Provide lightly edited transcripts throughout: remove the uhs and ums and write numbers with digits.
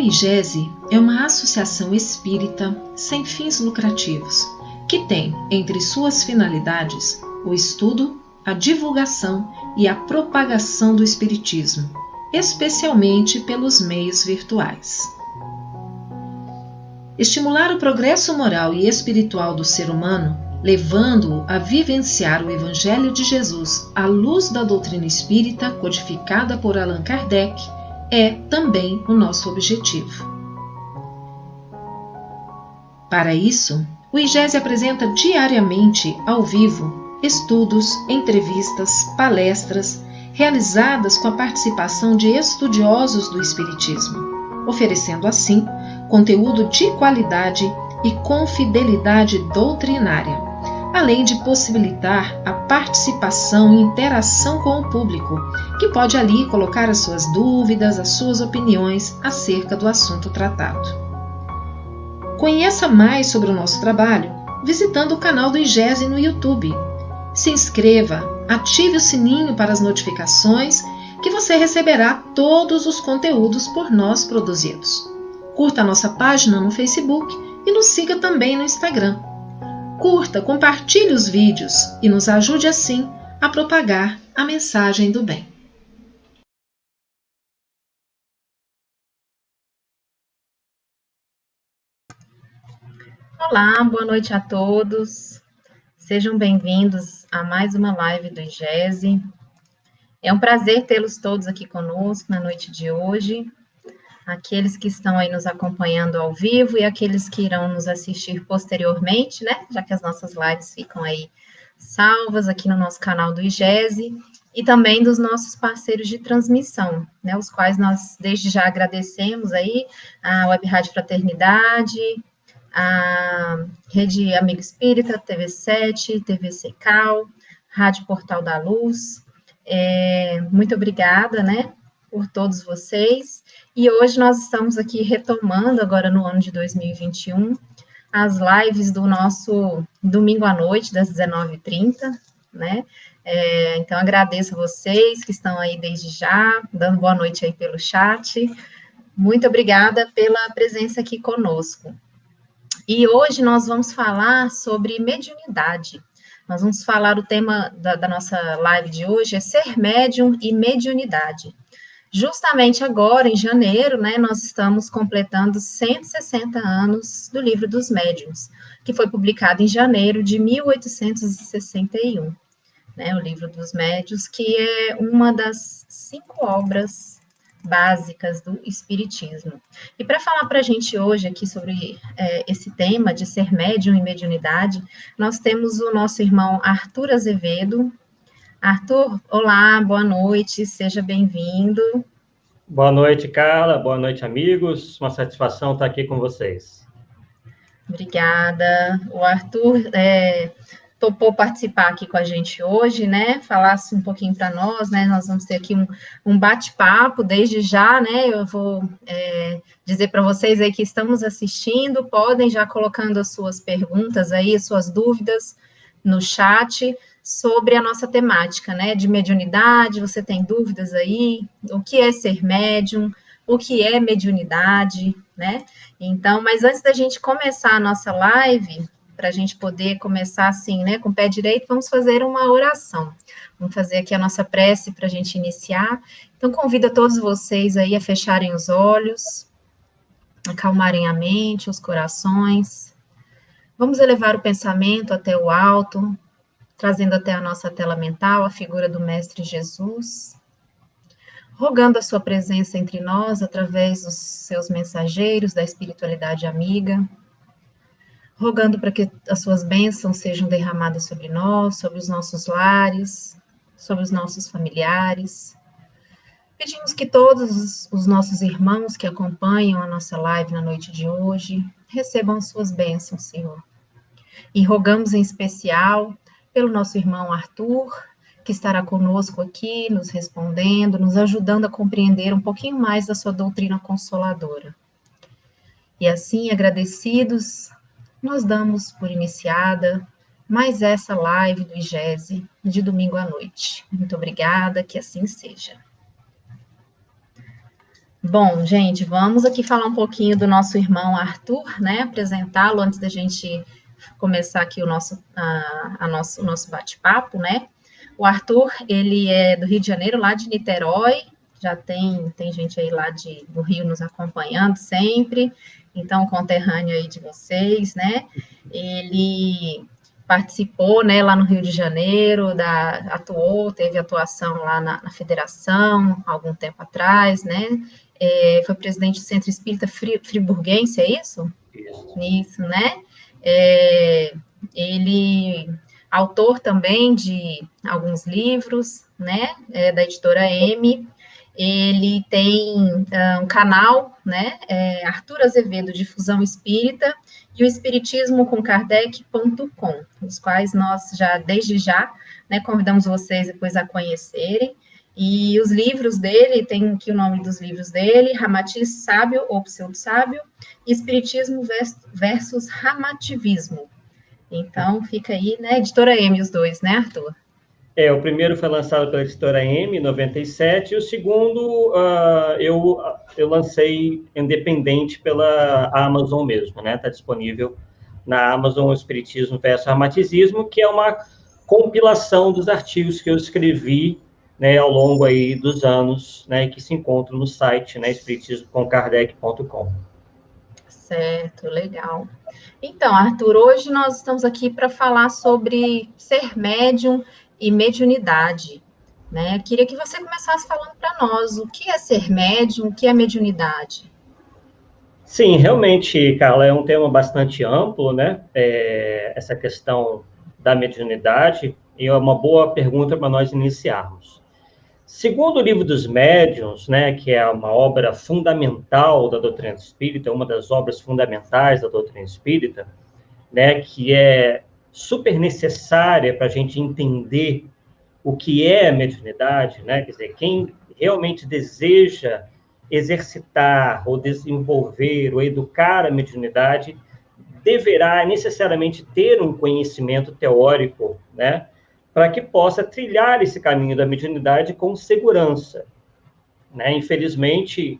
IGESE é uma associação espírita sem fins lucrativos, que tem entre suas finalidades o estudo, a divulgação e a propagação do espiritismo, especialmente pelos meios virtuais. Estimular o progresso moral e espiritual do ser humano, levando-o a vivenciar o Evangelho de Jesus à luz da doutrina espírita codificada por Allan Kardec, é também o nosso objetivo. Para isso, o IGESE apresenta diariamente, ao vivo, estudos, entrevistas, palestras, realizadas com a participação de estudiosos do Espiritismo, oferecendo assim conteúdo de qualidade e com fidelidade doutrinária, além de possibilitar a participação e interação com o público, que pode ali colocar as suas dúvidas, as suas opiniões acerca do assunto tratado. Conheça mais sobre o nosso trabalho visitando o canal do IGESE no YouTube. Se inscreva, ative o sininho para as notificações que você receberá todos os conteúdos por nós produzidos. Curta a nossa página no Facebook e nos siga também no Instagram. Curta, compartilhe os vídeos e nos ajude assim a propagar a mensagem do bem. Olá, boa noite a todos. Sejam bem-vindos a mais uma live do IGESE. É um prazer tê-los todos aqui conosco na noite de hoje. Aqueles que estão aí nos acompanhando ao vivo e aqueles que irão nos assistir posteriormente, né? Já que as nossas lives ficam aí salvas aqui no nosso canal do IGESE e também dos nossos parceiros de transmissão, né? Os quais nós desde já agradecemos aí a Web Rádio Fraternidade, a Rede Amigo Espírita, TV7, TV Secal, Rádio Portal da Luz. Muito obrigada, né, por todos vocês. E hoje nós estamos aqui retomando, agora no ano de 2021, as lives do nosso domingo à noite, das 19h30, né? Então, agradeço a vocês que estão aí desde já, dando boa noite aí pelo chat. Muito obrigada pela presença aqui conosco. E hoje nós vamos falar sobre mediunidade. Nós vamos falar, o tema da nossa live de hoje é ser médium e mediunidade. Justamente agora, em janeiro, né, nós estamos completando 160 anos do Livro dos Médiuns, que foi publicado em janeiro de 1861. Né, o Livro dos Médiuns, que é uma das 5 obras básicas do Espiritismo. E para falar para a gente hoje aqui sobre esse tema de ser médium e mediunidade, nós temos o nosso irmão Arthur Azevedo. Arthur, olá, boa noite, seja bem-vindo. Boa noite, Carla, boa noite, amigos, uma satisfação estar aqui com vocês. Obrigada. O Arthur topou participar aqui com a gente hoje, né, falasse um pouquinho para nós, né, nós vamos ter aqui um bate-papo desde já, né, eu vou dizer para vocês aí que estamos assistindo, podem já colocando as suas perguntas aí, as suas dúvidas no chat sobre a nossa temática, né, de mediunidade, você tem dúvidas aí, o que é ser médium, o que é mediunidade, né, então, mas antes da gente começar a nossa live, para a gente poder começar assim, né, com o pé direito, vamos fazer uma oração. Vamos fazer aqui a nossa prece para a gente iniciar. Então, convido a todos vocês aí a fecharem os olhos, acalmarem a mente, os corações. Vamos elevar o pensamento até o alto, trazendo até a nossa tela mental a figura do Mestre Jesus, rogando a sua presença entre nós através dos seus mensageiros da espiritualidade amiga, rogando para que as suas bênçãos sejam derramadas sobre nós, sobre os nossos lares, sobre os nossos familiares. Pedimos que todos os nossos irmãos que acompanham a nossa live na noite de hoje recebam as suas bênçãos, Senhor. E rogamos em especial pelo nosso irmão Arthur, que estará conosco aqui, nos respondendo, nos ajudando a compreender um pouquinho mais da sua doutrina consoladora. E assim, agradecidos, nós damos por iniciada mais essa live do IGESE de domingo à noite. Muito obrigada, que assim seja. Bom, gente, vamos aqui falar um pouquinho do nosso irmão Arthur, né? Apresentá-lo antes da gente começar aqui o nosso bate-papo, né? O Arthur, ele é do Rio de Janeiro, lá de Niterói, já tem gente aí lá do Rio nos acompanhando sempre, então, conterrâneo aí de vocês, né? Ele participou, né, lá no Rio de Janeiro, teve atuação lá na federação, algum tempo atrás, né? Foi presidente do Centro Espírita Friburguense, é isso? Isso, né? Ele autor também de alguns livros, né, da editora M. Ele tem um canal, né, Arthur Azevedo Difusão Espírita e o Espiritismo com Kardec.com, os quais nós desde já, né, convidamos vocês depois a conhecerem. E os livros dele, tem aqui o nome dos livros dele, Ramatiz Sábio ou Pseudo Sábio, e Espiritismo versus Ramativismo. Então, fica aí, né, Editora M, os dois, né, Arthur? O primeiro foi lançado pela Editora M, em 97, e o segundo eu lancei independente pela Amazon mesmo, né? Está disponível na Amazon, o Espiritismo versus Ramaticismo, que é uma compilação dos artigos que eu escrevi, né, ao longo aí dos anos, né, que se encontram no site, né, espiritismocomkardec.com. Certo, legal. Então, Arthur, hoje nós estamos aqui para falar sobre ser médium e mediunidade, né? Queria que você começasse falando para nós o que é ser médium, o que é mediunidade. Sim, realmente, Carla, é um tema bastante amplo, né? Essa questão da mediunidade, e é uma boa pergunta para nós iniciarmos. Segundo o Livro dos Médiuns, né, que é uma obra fundamental da doutrina espírita, uma das obras fundamentais da doutrina espírita, né, que é super necessária para a gente entender o que é a mediunidade, né? Quer dizer, quem realmente deseja exercitar ou desenvolver ou educar a mediunidade deverá necessariamente ter um conhecimento teórico, né, para que possa trilhar esse caminho da mediunidade com segurança, né? Infelizmente,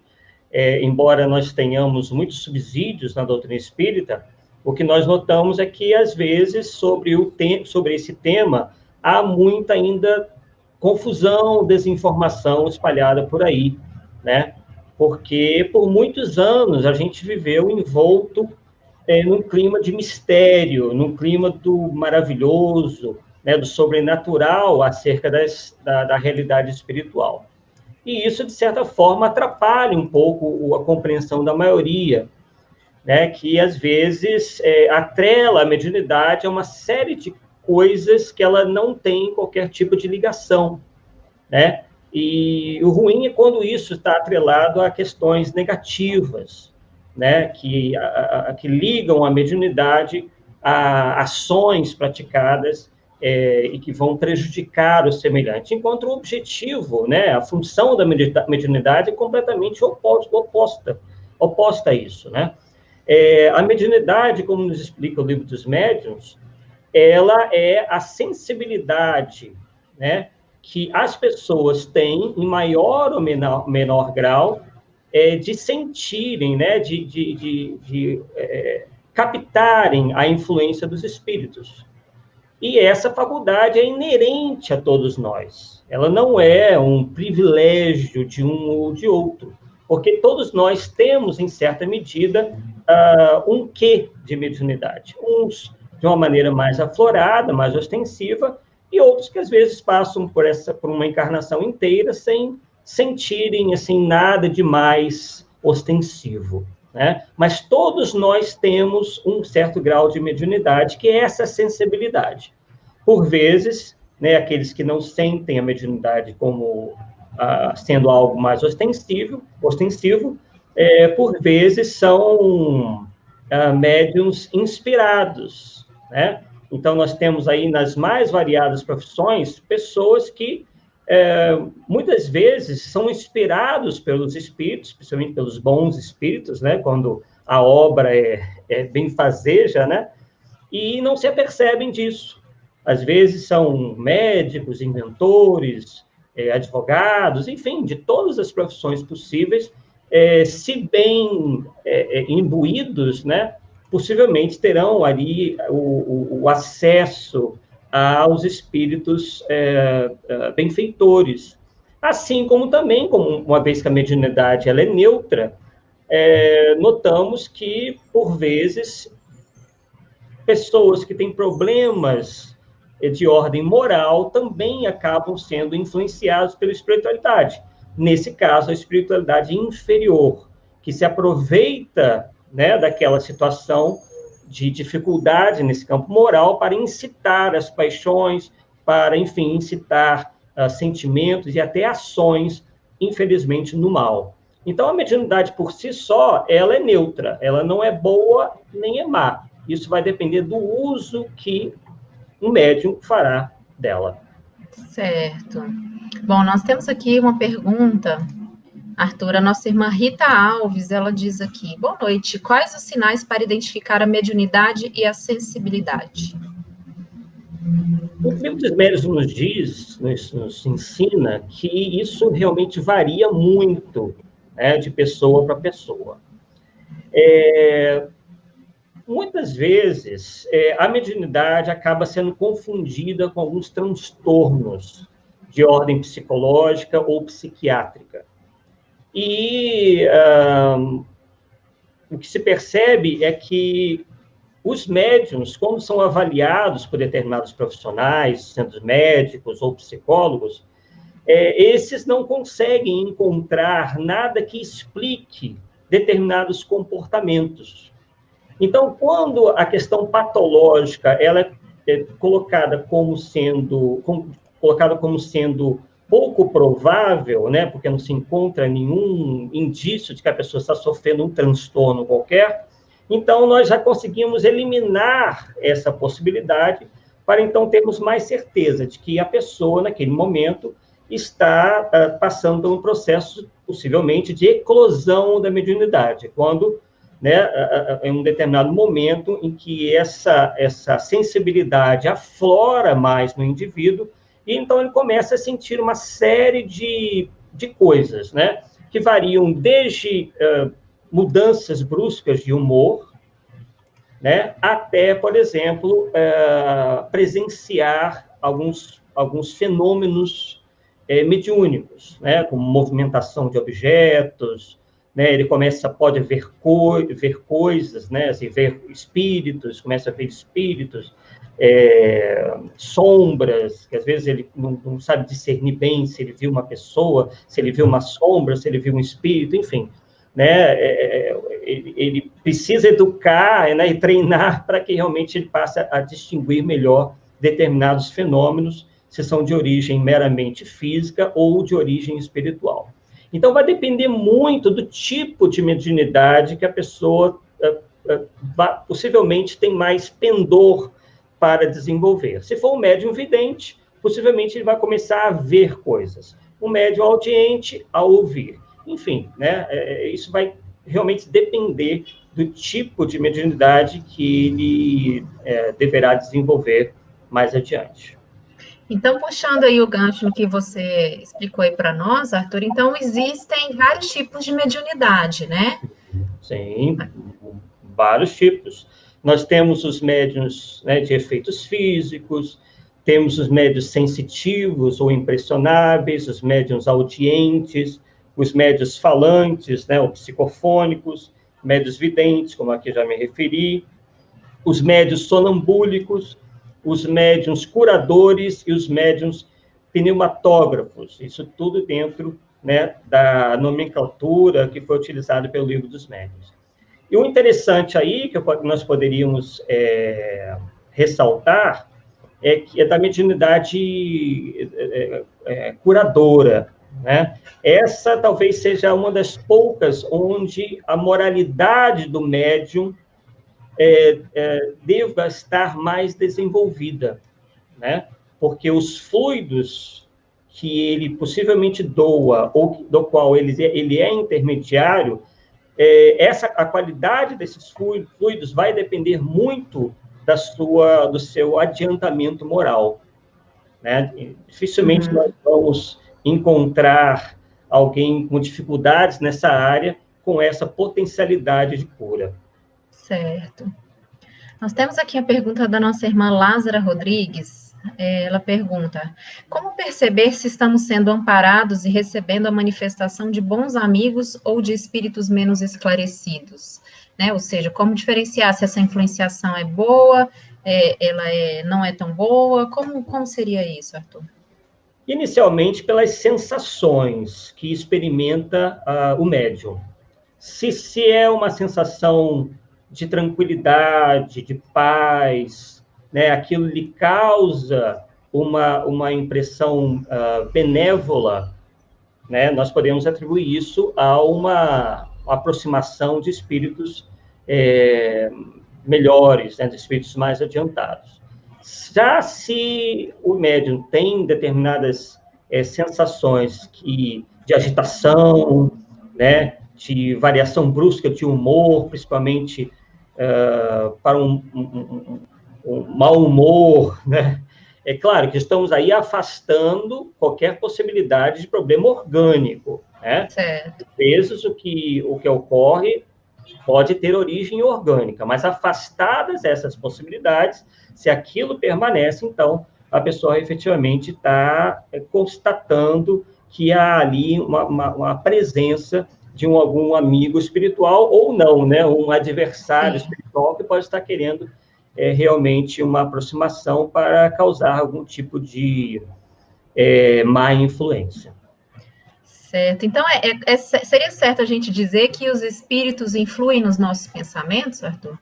embora nós tenhamos muitos subsídios na doutrina espírita, o que nós notamos é que, às vezes, sobre esse tema, há muita ainda confusão, desinformação espalhada por aí, né? Porque, por muitos anos, a gente viveu envolto num clima de mistério, num clima do maravilhoso, né, do sobrenatural acerca da realidade espiritual. E isso, de certa forma, atrapalha um pouco a compreensão da maioria, né, que, às vezes, atrela a mediunidade a uma série de coisas que ela não tem qualquer tipo de ligação, né? E o ruim é quando isso está atrelado a questões negativas, né, que ligam a mediunidade a ações praticadas e que vão prejudicar o semelhante, enquanto o objetivo, né, a função da mediunidade é completamente oposta a isso, né? A mediunidade, como nos explica o Livro dos Médiuns, ela é a sensibilidade, né, que as pessoas têm, em maior ou menor grau, de sentirem, né, de captarem a influência dos espíritos. E essa faculdade é inerente a todos nós. Ela não é um privilégio de um ou de outro, porque todos nós temos, em certa medida, um quê de mediunidade. Uns de uma maneira mais aflorada, mais ostensiva, e outros que, às vezes, passam por uma encarnação inteira sem sentirem, assim, nada de mais ostensivo, né? Mas todos nós temos um certo grau de mediunidade, que é essa sensibilidade. Por vezes, né, aqueles que não sentem a mediunidade como sendo algo mais ostensivo, por vezes são médiuns inspirados, né? Então, nós temos aí, nas mais variadas profissões, pessoas que, muitas vezes, são inspirados pelos espíritos, especialmente pelos bons espíritos, né? Quando a obra é benfazeja, né? E não se apercebem disso. Às vezes, são médicos, inventores, advogados, enfim, de todas as profissões possíveis, se bem imbuídos, né, possivelmente terão ali o acesso aos espíritos benfeitores. Assim como também, uma vez que a mediunidade ela é neutra, notamos que, por vezes, pessoas que têm problemas de ordem moral também acabam sendo influenciados pela espiritualidade. Nesse caso, a espiritualidade inferior, que se aproveita, né, daquela situação de dificuldade nesse campo moral para incitar as paixões, para, enfim, incitar sentimentos e até ações, infelizmente, no mal. Então, a mediunidade por si só, ela é neutra, ela não é boa nem é má. Isso vai depender do uso que um médium fará dela. Certo. Bom, nós temos aqui uma pergunta, Arthur, a nossa irmã Rita Alves, ela diz aqui, boa noite, quais os sinais para identificar a mediunidade e a sensibilidade? O livro dos médiuns nos diz, nos ensina, que isso realmente varia muito, né, de pessoa para pessoa. Muitas vezes, a mediunidade acaba sendo confundida com alguns transtornos de ordem psicológica ou psiquiátrica. E o que se percebe é que os médiuns, como são avaliados por determinados profissionais, sendo médicos ou psicólogos, esses não conseguem encontrar nada que explique determinados comportamentos. Então, quando a questão patológica ela é colocada como sendo pouco provável, né, porque não se encontra nenhum indício de que a pessoa está sofrendo um transtorno qualquer, então nós já conseguimos eliminar essa possibilidade para então termos mais certeza de que a pessoa, naquele momento, está passando por um processo, possivelmente, de eclosão da mediunidade, quando, né, em um determinado momento em que essa sensibilidade aflora mais no indivíduo, e então ele começa a sentir uma série de coisas, né, que variam desde mudanças bruscas de humor, né, até, por exemplo, presenciar alguns fenômenos mediúnicos, né, como movimentação de objetos, né, ele pode ver coisas, né, assim, ver espíritos, começa a ver espíritos, sombras, que às vezes ele não sabe discernir bem se ele viu uma pessoa, se ele viu uma sombra, se ele viu um espírito, enfim, né, ele precisa educar, né, e treinar para que realmente ele passe a distinguir melhor determinados fenômenos, se são de origem meramente física ou de origem espiritual. Então, vai depender muito do tipo de mediunidade que a pessoa possivelmente tem mais pendor para desenvolver. Se for um médium vidente, possivelmente ele vai começar a ver coisas. Um médium audiente, a ouvir. Enfim, né, isso vai realmente depender do tipo de mediunidade que ele deverá desenvolver mais adiante. Então, puxando aí o gancho no que você explicou aí para nós, Arthur, então existem vários tipos de mediunidade, né? Sim, vários tipos. Nós temos os médiuns, né, de efeitos físicos, temos os médiuns sensitivos ou impressionáveis, os médiuns audientes, os médiuns falantes, né, ou psicofônicos, médiuns videntes, como aqui já me referi, os médiuns sonambúlicos, os médiuns curadores e os médiuns pneumatógrafos. Isso tudo dentro, né, da nomenclatura que foi utilizada pelo Livro dos Médiuns. E o interessante aí, que nós poderíamos ressaltar, é da mediunidade curadora, né? Essa talvez seja uma das poucas onde a moralidade do médium deva estar mais desenvolvida, né? Porque os fluidos que ele possivelmente doa, ou do qual ele é intermediário, a qualidade desses fluidos vai depender muito do seu adiantamento moral, né? Dificilmente nós vamos encontrar alguém com dificuldades nessa área, com essa potencialidade de cura. Certo. Nós temos aqui a pergunta da nossa irmã Lázara Rodrigues. Ela pergunta: como perceber se estamos sendo amparados e recebendo a manifestação de bons amigos ou de espíritos menos esclarecidos? Né? Ou seja, como diferenciar se essa influenciação é boa, não é tão boa? Como seria isso, Arthur? Inicialmente, pelas sensações que experimenta o médium. Se é uma sensação de tranquilidade, de paz, né, aquilo lhe causa uma impressão benévola, né, nós podemos atribuir isso a uma aproximação de espíritos melhores, né, de espíritos mais adiantados. Já se o médium tem determinadas sensações de agitação, né, de variação brusca de humor, principalmente para um mau humor, né? É claro que estamos aí afastando qualquer possibilidade de problema orgânico, né? Certo. Às vezes o que ocorre pode ter origem orgânica, mas afastadas essas possibilidades, se aquilo permanece, então a pessoa efetivamente está constatando que há ali uma presença de algum amigo espiritual ou não, né? Um adversário espiritual que pode estar querendo realmente uma aproximação para causar algum tipo de má influência. Certo. Então, seria certo a gente dizer que os espíritos influem nos nossos pensamentos, Arthur?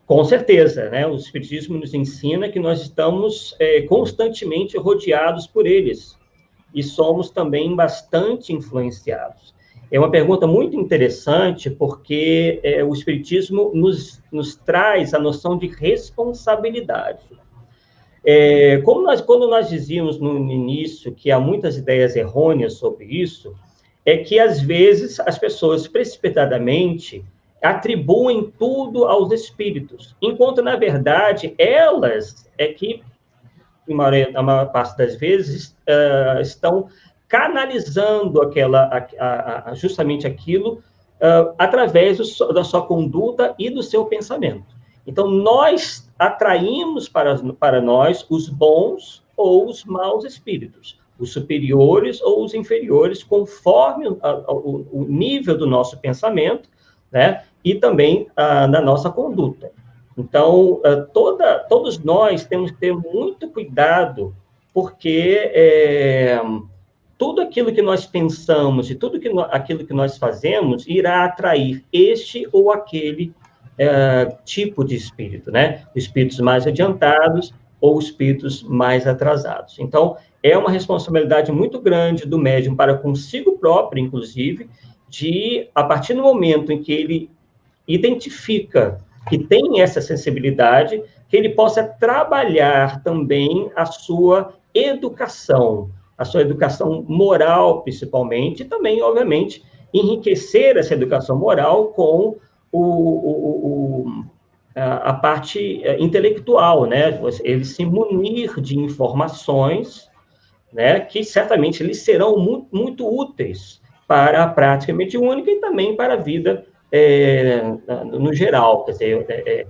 Com certeza, né? O Espiritismo nos ensina que nós estamos constantemente rodeados por eles e somos também bastante influenciados. É uma pergunta muito interessante, porque o Espiritismo nos traz a noção de responsabilidade. Quando nós dizíamos no início que há muitas ideias errôneas sobre isso, é que, às vezes, as pessoas precipitadamente atribuem tudo aos espíritos, enquanto, na verdade, elas é que, na maior parte das vezes, estão canalizando justamente aquilo através da sua conduta e do seu pensamento. Então, nós atraímos para nós os bons ou os maus espíritos, os superiores ou os inferiores, conforme o nível do nosso pensamento, né, e também na nossa conduta. Então, todos nós temos que ter muito cuidado, porque tudo aquilo que nós pensamos e tudo aquilo que nós fazemos irá atrair este ou aquele tipo de espírito, né? Espíritos mais adiantados ou espíritos mais atrasados. Então, é uma responsabilidade muito grande do médium para consigo próprio, inclusive, a partir do momento em que ele identifica que tem essa sensibilidade, que ele possa trabalhar também a sua educação moral, principalmente, e também, obviamente, enriquecer essa educação moral com a parte intelectual, né? Ele se munir de informações, né, que certamente lhes serão muito, muito úteis para a prática mediúnica e também para a vida no geral. Quer dizer,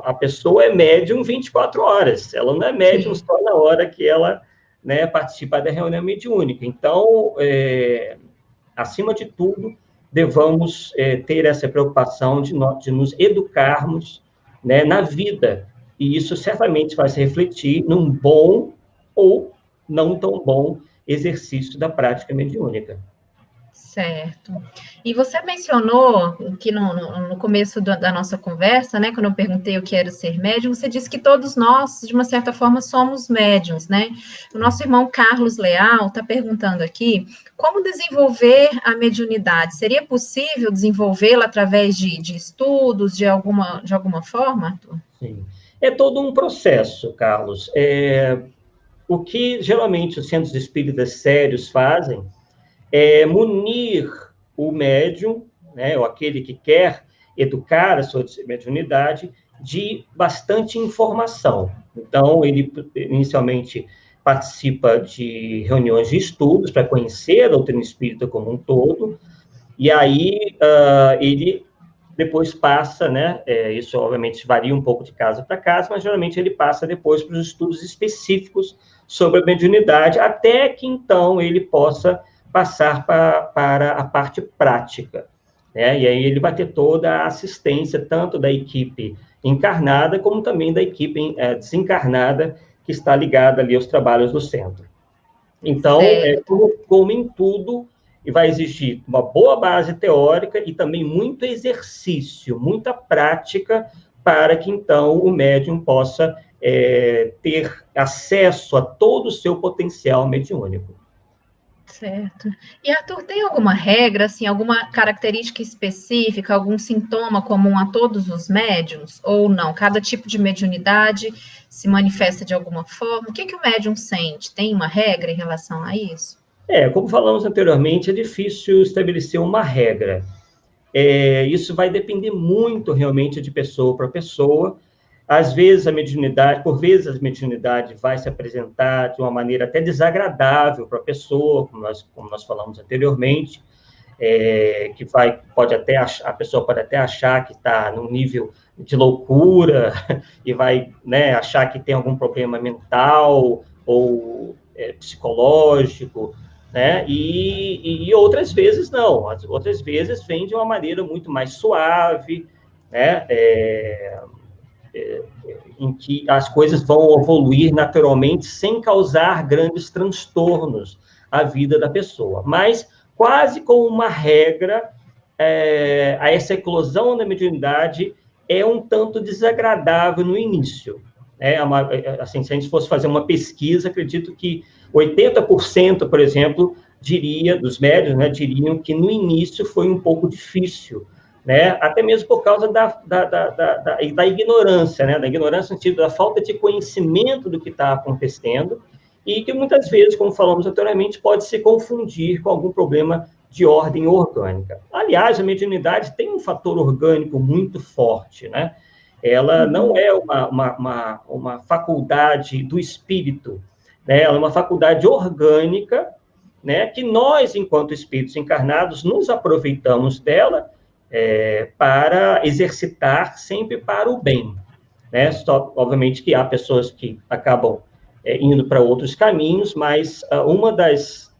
a pessoa é médium 24 horas, ela não é médium só na hora que ela, né, participa da reunião mediúnica. Então, acima de tudo, devamos ter essa preocupação de nos educarmos, né, na vida, e isso certamente vai se refletir num bom ou não tão bom exercício da prática mediúnica. Certo. E você mencionou que no começo da nossa conversa, né, quando eu perguntei o que era ser médium, você disse que todos nós, de uma certa forma, somos médiums, né? O nosso irmão Carlos Leal está perguntando aqui como desenvolver a mediunidade. Seria possível desenvolvê-la através de estudos, de alguma forma, Arthur? Sim. É todo um processo, Carlos. O que geralmente os centros espíritas sérios fazem é munir o médium, né, ou aquele que quer educar a sua mediunidade, de bastante informação. Então, ele inicialmente participa de reuniões de estudos para conhecer a doutrina espírita como um todo, e aí ele depois passa, né, isso obviamente varia um pouco de casa para casa, mas geralmente ele passa depois para os estudos específicos sobre a mediunidade, até que então ele possa passar para a parte prática, né, e aí ele vai ter toda a assistência, tanto da equipe encarnada, como também da equipe desencarnada, que está ligada ali aos trabalhos do centro. Então, como em tudo, e vai exigir uma boa base teórica e também muito exercício, muita prática, para que, então, o médium possa ter acesso a todo o seu potencial mediúnico. Certo. E, Arthur, tem alguma regra, assim, alguma característica específica, algum sintoma comum a todos os médiums? Ou não? Cada tipo de mediunidade se manifesta de alguma forma? O que o médium sente? Tem uma regra em relação a isso? Como falamos anteriormente, é difícil estabelecer uma regra. Isso vai depender muito, realmente, de pessoa para pessoa. Às vezes, por vezes, a mediunidade vai se apresentar de uma maneira até desagradável para a pessoa, como nós falamos anteriormente, a pessoa pode até achar que está num nível de loucura e vai, né, achar que tem algum problema mental ou psicológico, né? E outras vezes não. Outras vezes vem de uma maneira muito mais suave, né? Em que as coisas vão evoluir naturalmente sem causar grandes transtornos à vida da pessoa. Mas, quase como uma regra, essa eclosão da mediunidade é um tanto desagradável no início. Assim, se a gente fosse fazer uma pesquisa, acredito que 80%, por exemplo, dos médiuns, né, diriam que no início foi um pouco difícil, né? Até mesmo por causa da ignorância, né? Da ignorância no sentido da falta de conhecimento do que está acontecendo e que muitas vezes, como falamos anteriormente, pode se confundir com algum problema de ordem orgânica. Aliás, a mediunidade tem um fator orgânico muito forte, né? Ela não é uma faculdade do espírito, né? Ela é uma faculdade orgânica, né? Que nós, enquanto espíritos encarnados, nos aproveitamos dela para exercitar sempre para o bem, né? Obviamente que há pessoas que acabam indo para outros caminhos, mas uma das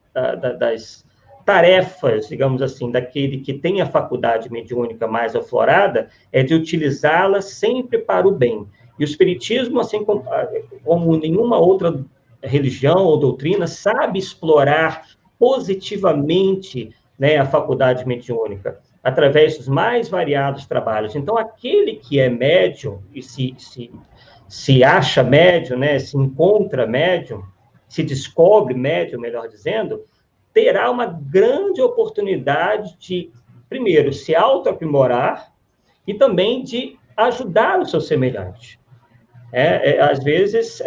tarefas, digamos assim, daquele que tem a faculdade mediúnica mais aflorada é de utilizá-la sempre para o bem. E o espiritismo, assim como nenhuma outra religião ou doutrina, sabe explorar positivamente, né, a faculdade mediúnica, através dos mais variados trabalhos. Então, aquele que é médium e se acha médium, né, se encontra médium, se descobre médium, melhor dizendo, terá uma grande oportunidade de, primeiro, se autoaprimorar e também de ajudar o seu semelhante. Às vezes,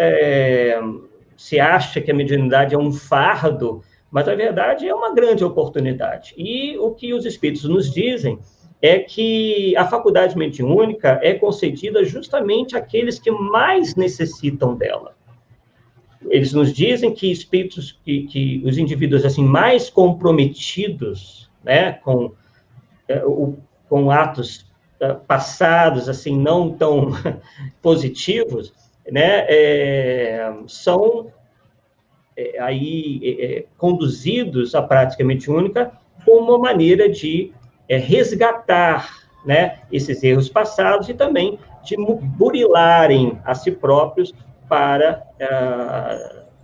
se acha que a mediunidade é um fardo, mas, na verdade, é uma grande oportunidade. E o que os espíritos nos dizem é que a faculdade mediúnica é concedida justamente àqueles que mais necessitam dela. Eles nos dizem que espíritos, que os indivíduos assim mais comprometidos, né, com atos passados assim não tão positivos, né, são conduzidos à prática mediúnica como uma maneira de resgatar, né, esses erros passados e também de burilarem a si próprios para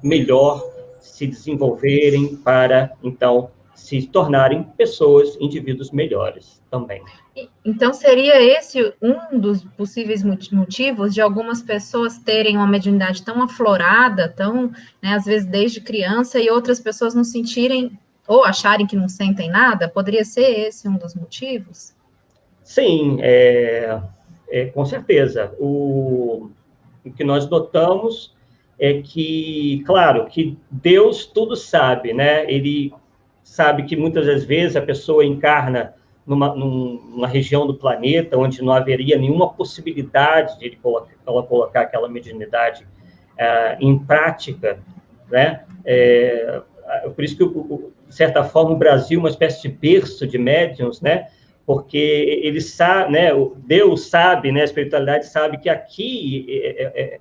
melhor se desenvolverem, para, então, se tornarem pessoas, indivíduos melhores também. Então, seria esse um dos possíveis motivos de algumas pessoas terem uma mediunidade tão aflorada, tão, né, às vezes desde criança, e outras pessoas não sentirem ou acharem que não sentem nada? Poderia ser esse um dos motivos? Sim, com certeza. O que nós notamos é que, claro, que Deus tudo sabe, né? Ele sabe que muitas das vezes a pessoa encarna numa região do planeta onde não haveria nenhuma possibilidade de ela colocar aquela mediunidade em prática, né? Por isso que, de certa forma, o Brasil é uma espécie de berço de médiuns, né? Porque ele sabe, né? Deus sabe, né? A espiritualidade sabe que aqui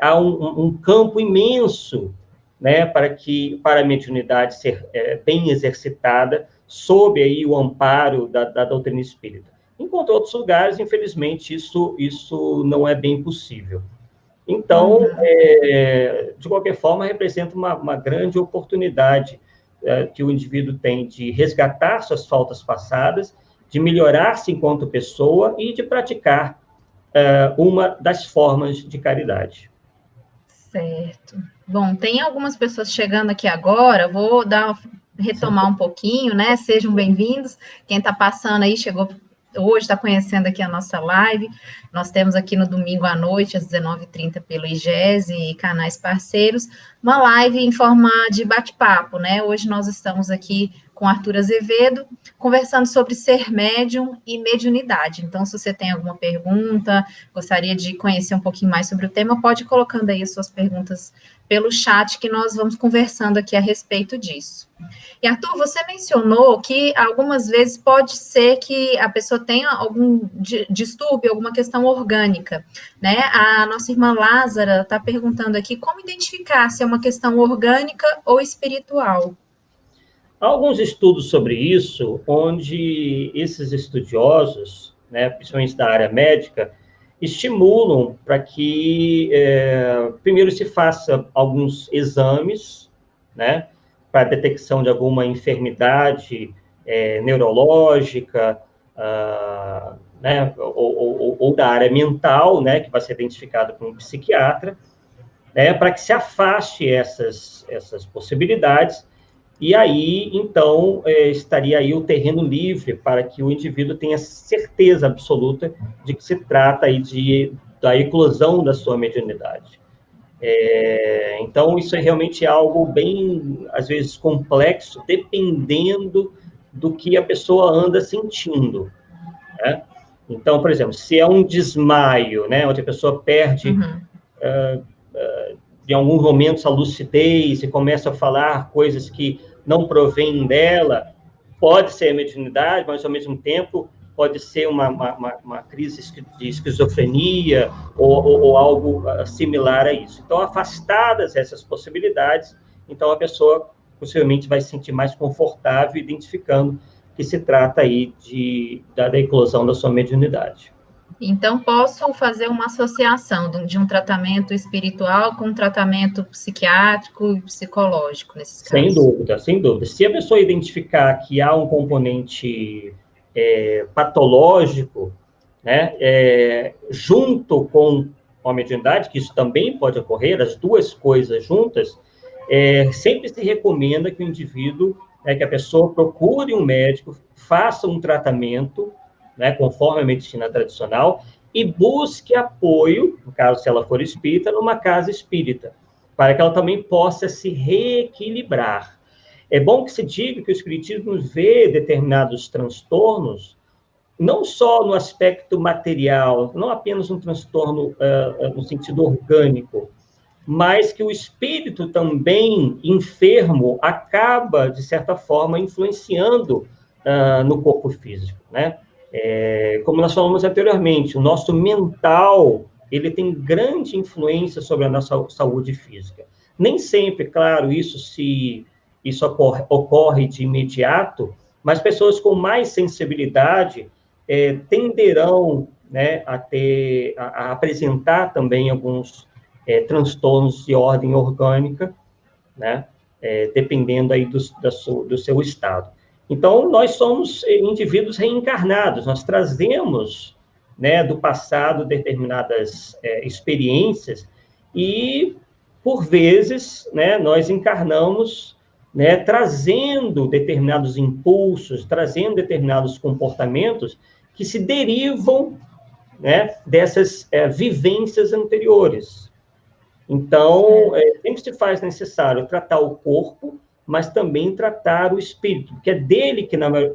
há um campo imenso, né? Para a mediunidade ser bem exercitada sob aí o amparo da doutrina espírita. Enquanto em outros lugares, infelizmente, isso não é bem possível. Então, de qualquer forma, representa uma grande oportunidade que o indivíduo tem de resgatar suas faltas passadas, de melhorar-se enquanto pessoa e de praticar uma das formas de caridade. Certo. Bom, tem algumas pessoas chegando aqui agora, vou retomar um pouquinho, né? Sejam bem-vindos. Quem está passando aí, chegou hoje, está conhecendo aqui a nossa live. Nós temos aqui no domingo à noite, às 19h30, pelo IGESE e canais parceiros, uma live em forma de bate-papo, né? Hoje nós estamos aqui com Arthur Azevedo, conversando sobre ser médium e mediunidade. Então, se você tem alguma pergunta, gostaria de conhecer um pouquinho mais sobre o tema, pode ir colocando aí as suas perguntas pelo chat, que nós vamos conversando aqui a respeito disso. E, Arthur, você mencionou que algumas vezes pode ser que a pessoa tenha algum distúrbio, alguma questão orgânica, né? A nossa irmã Lázara está perguntando aqui como identificar se é uma questão orgânica ou espiritual. Há alguns estudos sobre isso, onde esses estudiosos, né, principalmente da área médica, estimulam para que, primeiro, se faça alguns exames, né, para a detecção de alguma enfermidade neurológica, né, ou da área mental, né, que vai ser identificada por um psiquiatra, né, para que se afaste essas possibilidades. E aí, então, estaria aí o terreno livre para que o indivíduo tenha certeza absoluta de que se trata aí da eclosão da sua mediunidade. Então, isso é realmente algo bem, às vezes, complexo, dependendo do que a pessoa anda sentindo, né? Então, por exemplo, se é um desmaio, né, onde a pessoa perde... em alguns momentos, a lucidez e começa a falar coisas que não provêm dela, pode ser a mediunidade, mas, ao mesmo tempo, pode ser uma crise de esquizofrenia ou algo similar a isso. Então, afastadas essas possibilidades, então a pessoa possivelmente vai se sentir mais confortável identificando que se trata aí da eclosão da sua mediunidade. Então, posso fazer uma associação de um tratamento espiritual com um tratamento psiquiátrico e psicológico, nesses casos? Sem dúvida, sem dúvida. Se a pessoa identificar que há um componente patológico, né, junto com a mediunidade, que isso também pode ocorrer, as duas coisas juntas, sempre se recomenda que o indivíduo, que a pessoa procure um médico, faça um tratamento, né, conforme a medicina tradicional, e busque apoio, no caso, se ela for espírita, numa casa espírita, para que ela também possa se reequilibrar. É bom que se diga que o espiritismo vê determinados transtornos, não só no aspecto material, não apenas um transtorno no sentido orgânico, mas que o espírito também enfermo acaba, de certa forma, influenciando no corpo físico, né? Como nós falamos anteriormente, o nosso mental, ele tem grande influência sobre a nossa saúde física. Nem sempre, claro, isso ocorre de imediato, mas pessoas com mais sensibilidade tenderão, né, a apresentar também alguns transtornos de ordem orgânica, né, dependendo aí do seu estado. Então, nós somos indivíduos reencarnados, nós trazemos, né, do passado determinadas experiências e, por vezes, né, nós encarnamos, né, trazendo determinados impulsos, trazendo determinados comportamentos que se derivam, né, dessas vivências anteriores. Então, sempre se faz necessário tratar o corpo, mas também tratar o espírito, porque é dele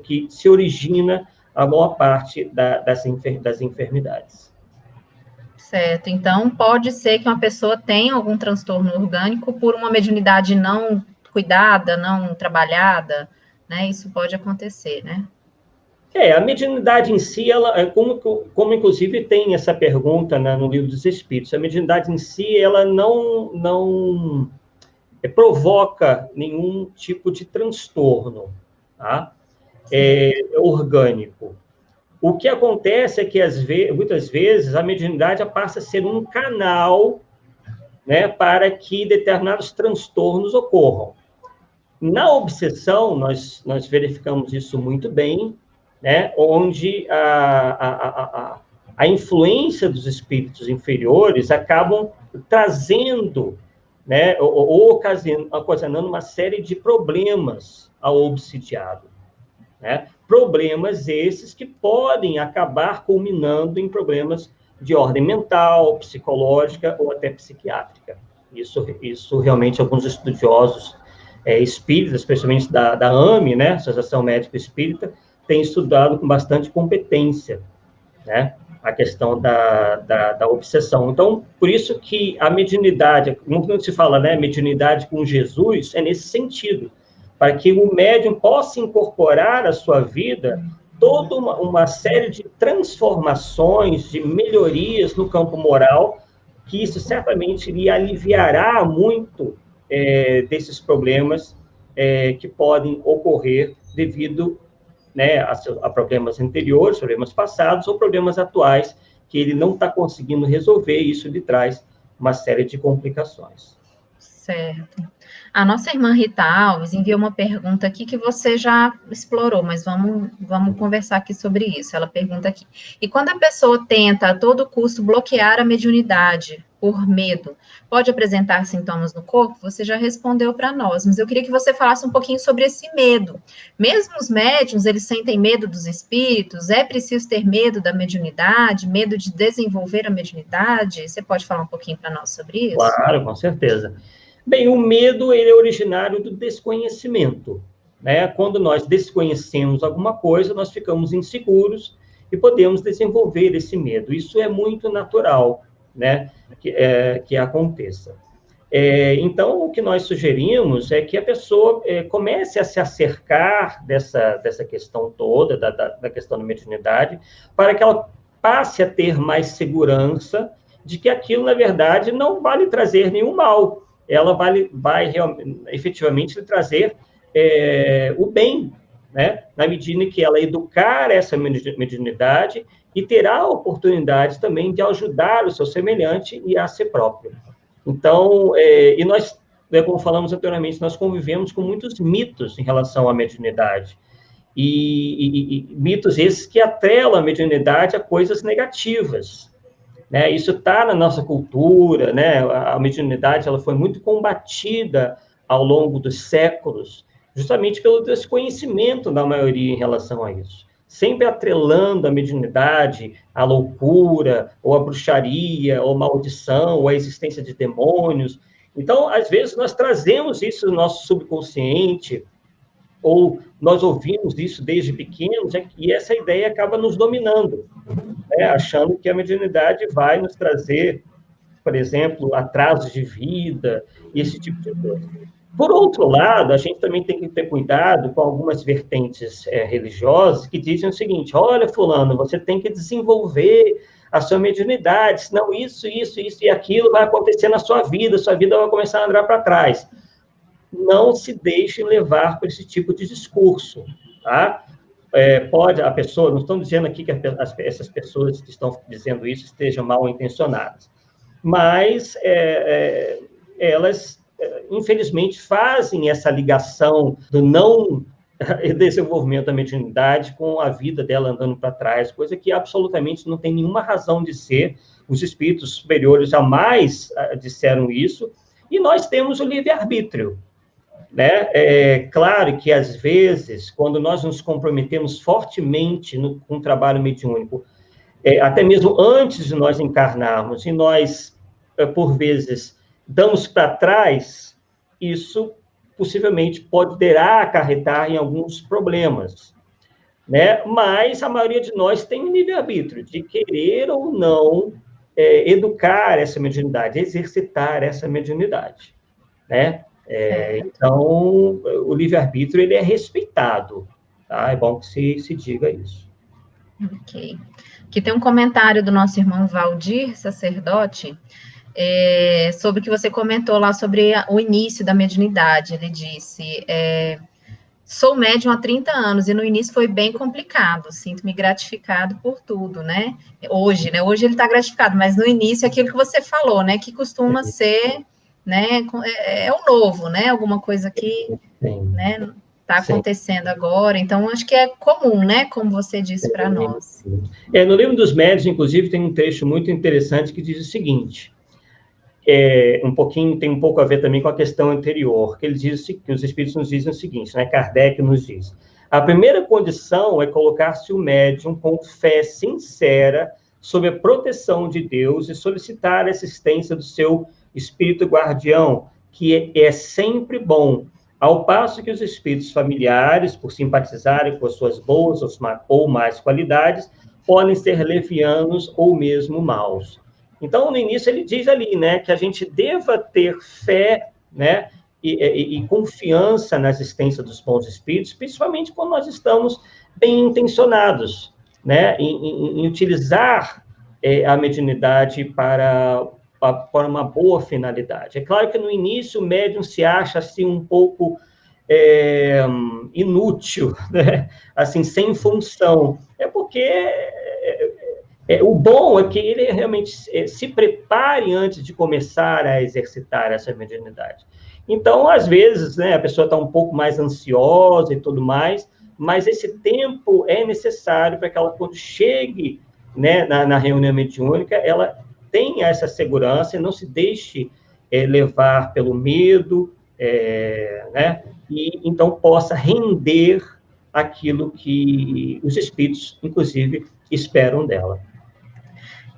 que se origina a maior parte das enfermidades. Certo, então pode ser que uma pessoa tenha algum transtorno orgânico por uma mediunidade não cuidada, não trabalhada, né? Isso pode acontecer, né? A mediunidade em si, ela, como inclusive tem essa pergunta, né, no Livro dos Espíritos, a mediunidade em si, ela não provoca nenhum tipo de transtorno, tá? Orgânico. O que acontece é que, muitas vezes, a mediunidade passa a ser um canal, né, para que determinados transtornos ocorram. Na obsessão, nós verificamos isso muito bem, né, onde a influência dos espíritos inferiores acabam trazendo, né, ou ocasionando uma série de problemas ao obsidiado, né? Problemas esses que podem acabar culminando em problemas de ordem mental, psicológica ou até psiquiátrica. Isso realmente alguns estudiosos espíritas, especialmente da AME, né, Associação Médica Espírita, têm estudado com bastante competência, né, a questão da obsessão. Então, por isso que a mediunidade, quando se fala, né, mediunidade com Jesus, é nesse sentido, para que o médium possa incorporar à sua vida toda uma série de transformações, de melhorias no campo moral, que isso certamente lhe aliviará muito desses problemas que podem ocorrer devido, né, a problemas anteriores, problemas passados ou problemas atuais que ele não está conseguindo resolver, e isso lhe traz uma série de complicações. Certo. A nossa irmã Rita Alves enviou uma pergunta aqui que você já explorou, mas vamos conversar aqui sobre isso. Ela pergunta aqui: e quando a pessoa tenta a todo custo bloquear a mediunidade por medo, pode apresentar sintomas no corpo? Você já respondeu para nós, mas eu queria que você falasse um pouquinho sobre esse medo. Mesmo os médiuns, eles sentem medo dos espíritos? É preciso ter medo da mediunidade, medo de desenvolver a mediunidade? Você pode falar um pouquinho para nós sobre isso? Claro, com certeza. Bem, o medo, ele é originário do desconhecimento, né? Quando nós desconhecemos alguma coisa, nós ficamos inseguros e podemos desenvolver esse medo. Isso é muito natural, né, que aconteça. Então, o que nós sugerimos é que a pessoa comece a se acercar dessa questão toda, da questão da mediunidade, para que ela passe a ter mais segurança de que aquilo, na verdade, não vai lhe trazer nenhum mal. Ela vai efetivamente lhe trazer o bem, né? Na medida em que ela educar essa mediunidade e terá a oportunidade também de ajudar o seu semelhante e a si próprio. Então, e nós, como falamos anteriormente, nós convivemos com muitos mitos em relação à mediunidade. E mitos esses que atrelam a mediunidade a coisas negativas, né? Isso está na nossa cultura, né? A mediunidade ela foi muito combatida ao longo dos séculos, justamente pelo desconhecimento da maioria em relação a isso. Sempre atrelando a mediunidade à loucura, ou à bruxaria, ou maldição, ou à existência de demônios. Então, às vezes, nós trazemos isso no nosso subconsciente, ou nós ouvimos isso desde pequenos, e essa ideia acaba nos dominando, né? Achando que a mediunidade vai nos trazer, por exemplo, atrasos de vida, e esse tipo de coisa. Por outro lado, a gente também tem que ter cuidado com algumas vertentes religiosas que dizem o seguinte: olha, fulano, você tem que desenvolver a sua mediunidade, senão isso e aquilo vai acontecer na sua vida vai começar a andar para trás. Não se deixem levar por esse tipo de discurso, tá? Pode a pessoa, não estão dizendo aqui que essas pessoas que estão dizendo isso estejam mal intencionadas, mas elas, infelizmente, fazem essa ligação do não desenvolvimento da mediunidade com a vida dela andando para trás, coisa que absolutamente não tem nenhuma razão de ser. Os espíritos superiores jamais disseram isso, e nós temos o livre-arbítrio, né? Claro que, às vezes, quando nós nos comprometemos fortemente com o trabalho mediúnico, até mesmo antes de nós encarnarmos, e nós, por vezes, damos para trás, isso possivelmente poderá acarretar em alguns problemas, né? Mas a maioria de nós tem um livre-arbítrio de querer ou não educar essa mediunidade, exercitar essa mediunidade, né? Então, o livre-arbítrio, ele é respeitado, tá? É bom que se diga isso. Ok. Aqui tem um comentário do nosso irmão Valdir, sacerdote, sobre o que você comentou lá sobre o início da mediunidade. Ele disse, sou médium há 30 anos e no início foi bem complicado, sinto-me gratificado por tudo, né? Hoje ele está gratificado, mas no início aquilo que você falou, né? Que costuma ser, né? É o novo, né? Alguma coisa que, né? Está acontecendo agora, então acho que é comum, né? Como você disse para nós. No Livro dos Médiuns, inclusive, tem um trecho muito interessante que diz o seguinte, tem um pouco a ver também com a questão anterior, que ele diz que os espíritos nos dizem o seguinte, né? Kardec nos diz: a primeira condição é colocar-se o médium com fé sincera sob a proteção de Deus e solicitar a assistência do seu espírito guardião, que é sempre bom, ao passo que os espíritos familiares, por simpatizarem com as suas boas ou más qualidades, podem ser levianos ou mesmo maus. Então, no início, ele diz ali, né, que a gente deva ter fé, né, e confiança na existência dos bons espíritos, principalmente quando nós estamos bem intencionados, né, em utilizar a mediunidade para uma boa finalidade. É claro que no início o médium se acha assim um pouco inútil, né? Assim, sem função. É porque o bom é que ele realmente se prepare antes de começar a exercitar essa mediunidade. Então, às vezes, né, a pessoa está um pouco mais ansiosa e tudo mais, mas esse tempo é necessário para que ela, quando chegue, né, na reunião mediúnica, ela tenha essa segurança e não se deixe levar pelo medo, né, e então possa render aquilo que os espíritos, inclusive, esperam dela.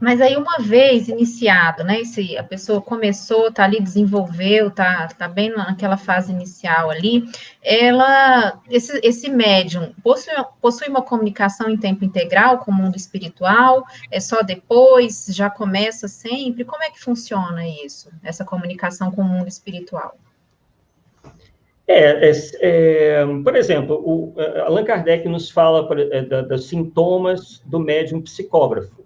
Mas aí, uma vez iniciado, né, a pessoa começou, tá ali, desenvolveu, tá bem naquela fase inicial ali, esse médium possui uma comunicação em tempo integral com o mundo espiritual? É só depois? Já começa sempre? Como é que funciona isso, essa comunicação com o mundo espiritual? Por exemplo, o Allan Kardec nos fala dos sintomas do médium psicógrafo.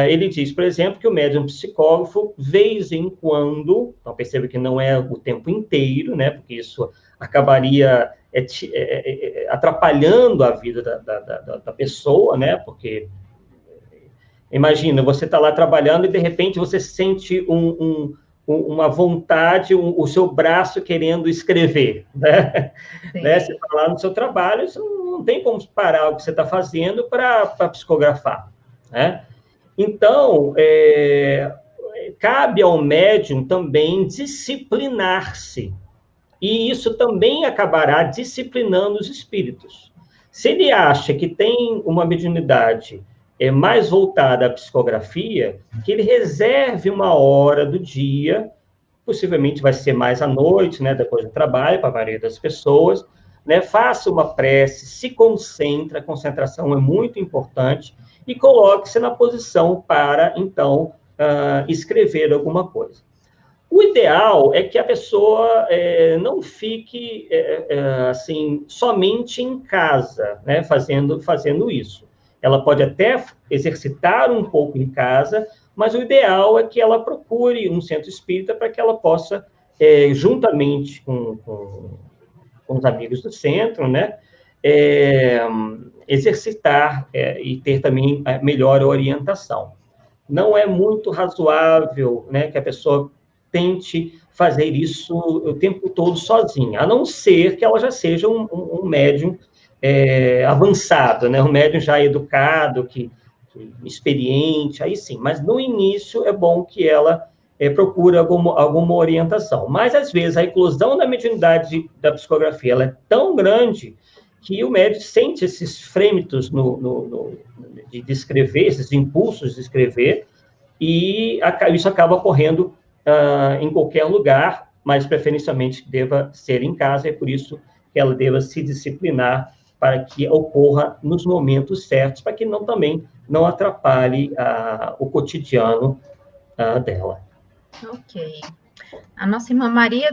Ele diz, por exemplo, que o médium psicógrafo, vez em quando, então perceba que não é o tempo inteiro, né, porque isso acabaria atrapalhando a vida da pessoa, né, porque imagina, você está lá trabalhando e de repente você sente uma vontade, o seu braço querendo escrever, né? Você está lá no seu trabalho, você não tem como parar o que você está fazendo para psicografar, né? Então, cabe ao médium também disciplinar-se, e isso também acabará disciplinando os espíritos. Se ele acha que tem uma mediunidade mais voltada à psicografia, que ele reserve uma hora do dia, possivelmente vai ser mais à noite, né, depois do trabalho, para a maioria das pessoas, né, faça uma prece, se concentre, a concentração é muito importante, e coloque-se na posição para, então, escrever alguma coisa. O ideal é que a pessoa não fique, assim, somente em casa, né, fazendo isso. Ela pode até exercitar um pouco em casa, mas o ideal é que ela procure um centro espírita para que ela possa, juntamente com os amigos do centro, né, exercitar e ter também a melhor orientação. Não é muito razoável, né, que a pessoa tente fazer isso o tempo todo sozinha, a não ser que ela já seja um médium avançado, né, um médium já educado, experiente, aí sim. Mas no início é bom que ela procure alguma orientação. Mas, às vezes, a inclusão da mediunidade da psicografia ela é tão grande que o médium sente esses frêmitos de escrever, esses impulsos de escrever, e isso acaba ocorrendo em qualquer lugar, mas preferencialmente deva ser em casa, é por isso que ela deva se disciplinar para que ocorra nos momentos certos, para que também não atrapalhe o cotidiano dela. Ok. A nossa irmã Maria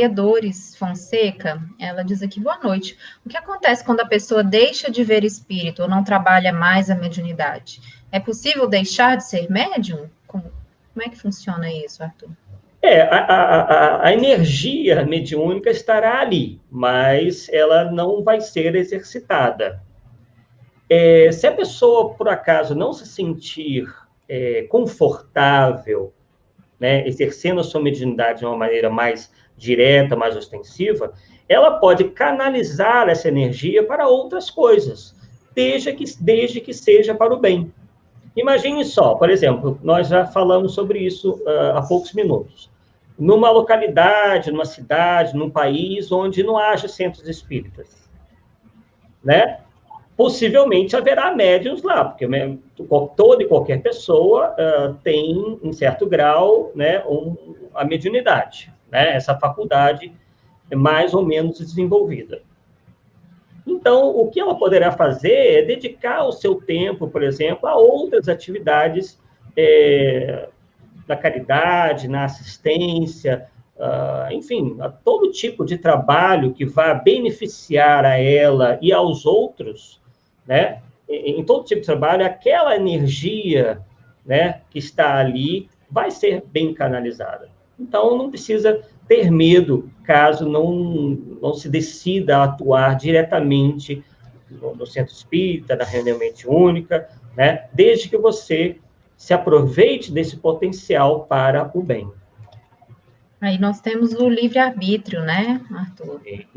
Dores Fonseca, ela diz aqui, boa noite. O que acontece quando a pessoa deixa de ver espírito ou não trabalha mais a mediunidade? É possível deixar de ser médium? Como é que funciona isso, Arthur? A energia mediúnica estará ali, mas ela não vai ser exercitada. Se a pessoa, por acaso, não se sentir confortável, né, exercendo a sua mediunidade de uma maneira mais direta, mais ostensiva, ela pode canalizar essa energia para outras coisas, desde que seja para o bem. Imagine só, por exemplo, nós já falamos sobre isso há poucos minutos. Numa localidade, numa cidade, num país onde não haja centros espíritas, né? Possivelmente haverá médiuns lá, porque toda e qualquer pessoa tem, em certo grau, né, a mediunidade, né? Essa faculdade é mais ou menos desenvolvida. Então, o que ela poderá fazer é dedicar o seu tempo, por exemplo, a outras atividades da caridade, na assistência, enfim, a todo tipo de trabalho que vá beneficiar a ela e aos outros, né? Em todo tipo de trabalho, aquela energia, né, que está ali vai ser bem canalizada. Então, não precisa ter medo caso não se decida a atuar diretamente no centro espírita, na reunião mediúnica, né? Desde que você se aproveite desse potencial para o bem. Aí nós temos o livre-arbítrio, né, Arthur? Sim.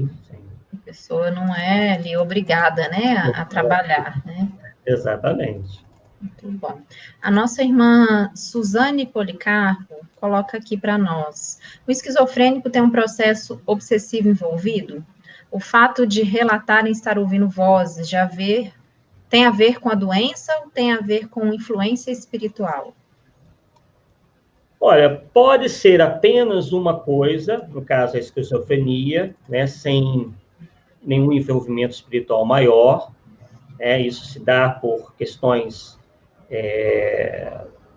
A pessoa não é ali obrigada, né, a trabalhar, né? Exatamente. Muito bom. A nossa irmã Suzane Policarpo coloca aqui para nós. O esquizofrênico tem um processo obsessivo envolvido? O fato de relatarem estar ouvindo vozes tem a ver com a doença ou tem a ver com influência espiritual? Olha, pode ser apenas uma coisa, no caso a esquizofrenia, né, sem nenhum envolvimento espiritual maior. Isso se dá por questões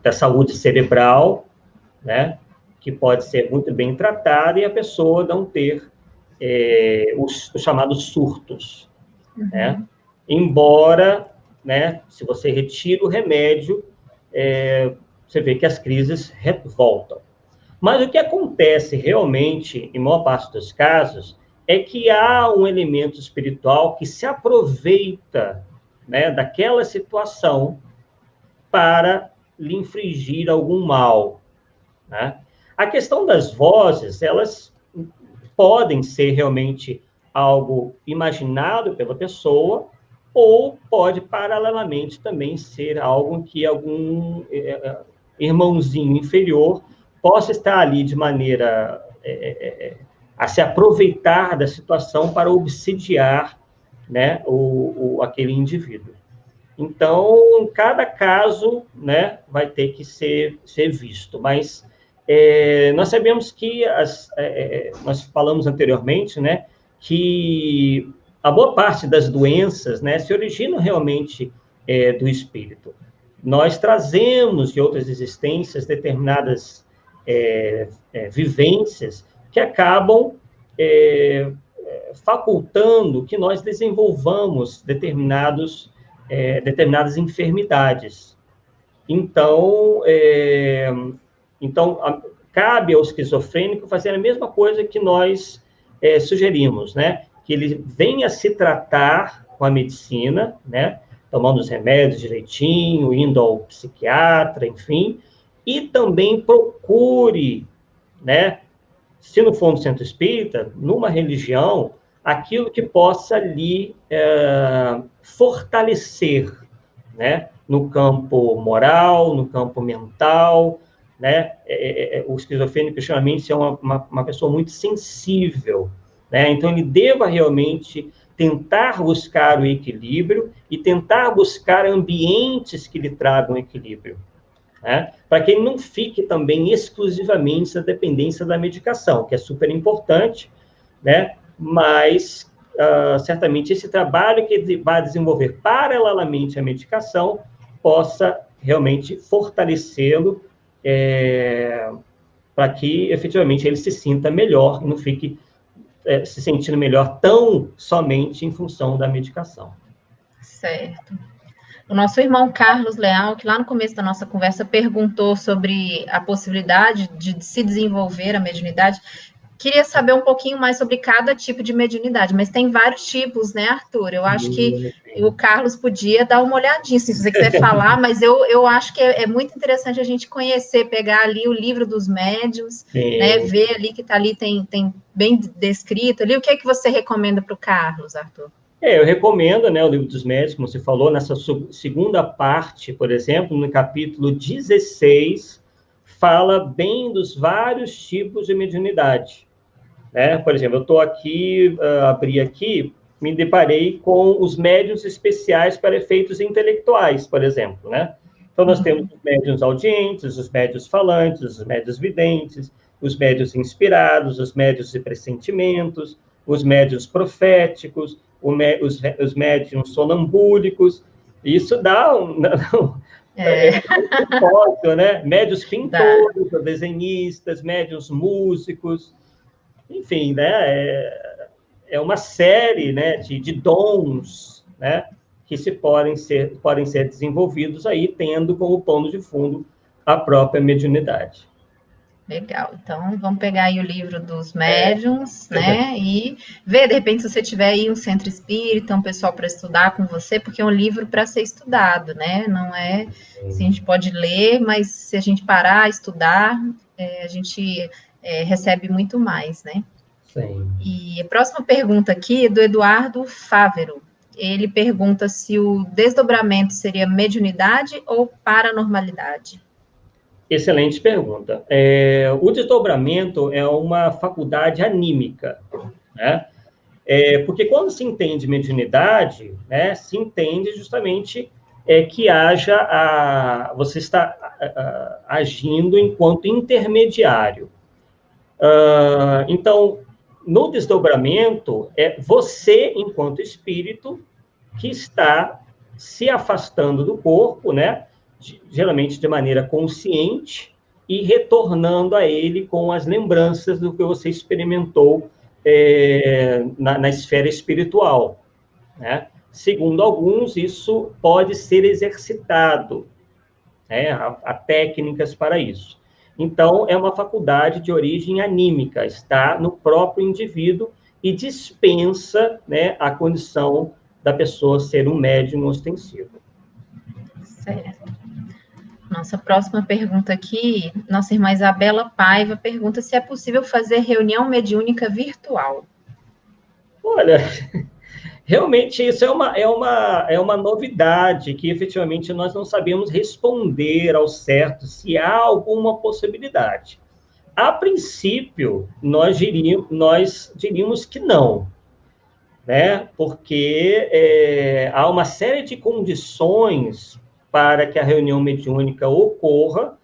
da saúde cerebral, né, que pode ser muito bem tratada e a pessoa não ter os chamados surtos. Uhum. Né? Embora, né, se você retira o remédio, você vê que as crises voltam. Mas o que acontece realmente, em maior parte dos casos, é que há um elemento espiritual que se aproveita, né, daquela situação para lhe infligir algum mal. Né? A questão das vozes, elas podem ser realmente algo imaginado pela pessoa, ou pode, paralelamente, também ser algo que algum irmãozinho inferior possa estar ali de maneira a se aproveitar da situação para obsidiar, né, aquele indivíduo. Então, cada caso, né, vai ter que ser visto, mas nós sabemos que, nós falamos anteriormente, né, que a boa parte das doenças, né, se originam realmente do espírito. Nós trazemos de outras existências determinadas vivências que acabam facultando que nós desenvolvamos determinadas enfermidades. Então, cabe ao esquizofrênico fazer a mesma coisa que nós sugerimos, né? Que ele venha se tratar com a medicina, né? Tomando os remédios direitinho, indo ao psiquiatra, enfim, e também procure, né? Se não for no centro espírita, numa religião, aquilo que possa lhe fortalecer, né? No campo moral, no campo mental, né? O esquizofrênico, geralmente, é uma pessoa muito sensível, né? Então, ele deva realmente tentar buscar o equilíbrio e tentar buscar ambientes que lhe tragam equilíbrio, né? Para que ele não fique também exclusivamente na dependência da medicação, que é super importante, né? Mas certamente esse trabalho que ele vai desenvolver paralelamente à medicação possa realmente fortalecê-lo para que, efetivamente, ele se sinta melhor e não fique se sentindo melhor tão somente em função da medicação. Certo. O nosso irmão Carlos Leal, que lá no começo da nossa conversa perguntou sobre a possibilidade de se desenvolver a mediunidade, queria saber um pouquinho mais sobre cada tipo de mediunidade, mas tem vários tipos, né, Arthur? Eu acho que o Carlos podia dar uma olhadinha, se você quiser falar, mas eu acho que é muito interessante a gente conhecer, pegar ali o livro dos médiuns, né, ver ali que está ali, tem bem descrito ali. O que é que você recomenda para o Carlos, Arthur? Eu recomendo, né, o livro dos médiuns, como você falou, nessa segunda parte, por exemplo, no capítulo 16, fala bem dos vários tipos de mediunidade. Né? Por exemplo, eu estou aqui, abri aqui, me deparei com os médiuns especiais para efeitos intelectuais, por exemplo, né? Então, nós temos os médiuns audientes, os médiuns falantes, os médiuns videntes, os médiuns inspirados, os médiuns de pressentimentos, os médiuns proféticos, os médiuns sonambúlicos. Isso dá né? Médiuns pintores, desenhistas, médiuns músicos, enfim, né, é uma série, né, de dons, né, que podem ser desenvolvidos aí, tendo como pano de fundo a própria mediunidade. Legal, então vamos pegar aí o livro dos médiuns, né, e ver, de repente, se você tiver aí um centro espírita, um pessoal para estudar com você, porque é um livro para ser estudado, né, não é, assim, a gente pode ler, mas se a gente parar, estudar, a gente recebe muito mais, né. Sim. E a próxima pergunta aqui é do Eduardo Fávero. Ele pergunta se o desdobramento seria mediunidade ou paranormalidade. Excelente pergunta. O desdobramento é uma faculdade anímica, né? Porque quando se entende mediunidade, né, se entende justamente que você está agindo enquanto intermediário. Então, no desdobramento, é você, enquanto espírito, que está se afastando do corpo, né? Geralmente de maneira consciente, e retornando a ele com as lembranças do que você experimentou na esfera espiritual, né? Segundo alguns, isso pode ser exercitado, né? Há técnicas para isso. Então, é uma faculdade de origem anímica, está no próprio indivíduo e dispensa, né, a condição da pessoa ser um médium ostensivo. Certo. Nossa próxima pergunta aqui, nossa irmã Isabela Paiva pergunta se é possível fazer reunião mediúnica virtual. Olha, realmente isso é uma novidade que efetivamente nós não sabemos responder ao certo se há alguma possibilidade. A princípio, nós diríamos que não, né? Porque há uma série de condições para que a reunião mediúnica ocorra,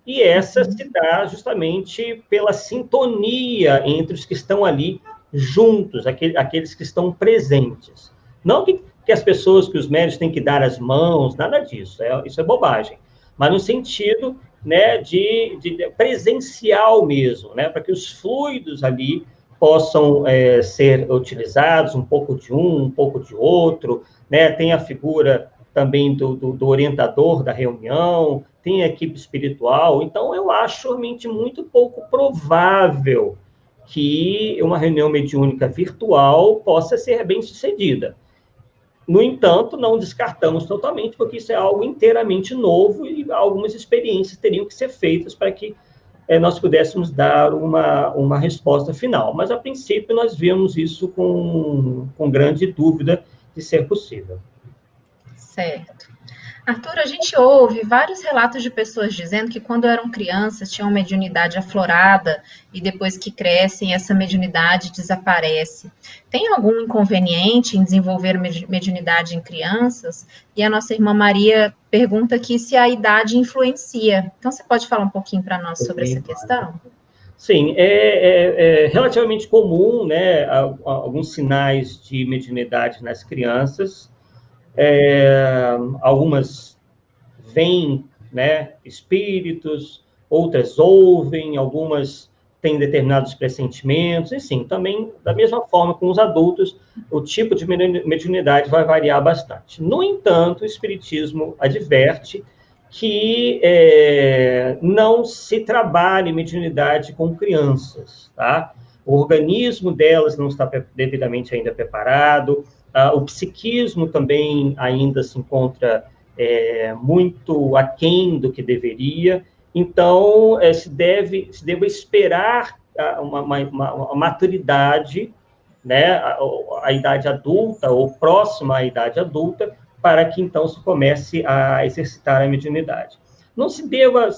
e essa se dá justamente pela sintonia entre os que estão ali juntos, aqueles que estão presentes. Não que as pessoas, que os médiuns têm que dar as mãos, nada disso, isso é bobagem. Mas no sentido, né, de presencial mesmo, né, para que os fluidos ali possam ser utilizados, um pouco de um pouco de outro, né, tem a figura também do orientador da reunião, tem a equipe espiritual, então eu acho realmente muito pouco provável que uma reunião mediúnica virtual possa ser bem sucedida. No entanto, não descartamos totalmente, porque isso é algo inteiramente novo e algumas experiências teriam que ser feitas para que nós pudéssemos dar uma resposta final. Mas, a princípio, nós vemos isso com grande dúvida de ser possível. Certo. Arthur, a gente ouve vários relatos de pessoas dizendo que quando eram crianças tinham mediunidade aflorada e depois que crescem essa mediunidade desaparece. Tem algum inconveniente em desenvolver mediunidade em crianças? E a nossa irmã Maria pergunta aqui se a idade influencia. Então, você pode falar um pouquinho para nós sobre essa questão? Sim, é relativamente comum, né, alguns sinais de mediunidade nas crianças. Algumas veem, né, espíritos, outras ouvem, algumas têm determinados pressentimentos, e sim, também, da mesma forma com os adultos, o tipo de mediunidade vai variar bastante. No entanto, o Espiritismo adverte que não se trabalhe mediunidade com crianças, tá? O organismo delas não está devidamente ainda preparado, o psiquismo também ainda se encontra muito aquém do que deveria, então se deve esperar uma maturidade, né, a idade adulta ou próxima à idade adulta, para que então se comece a exercitar a mediunidade. Não se deva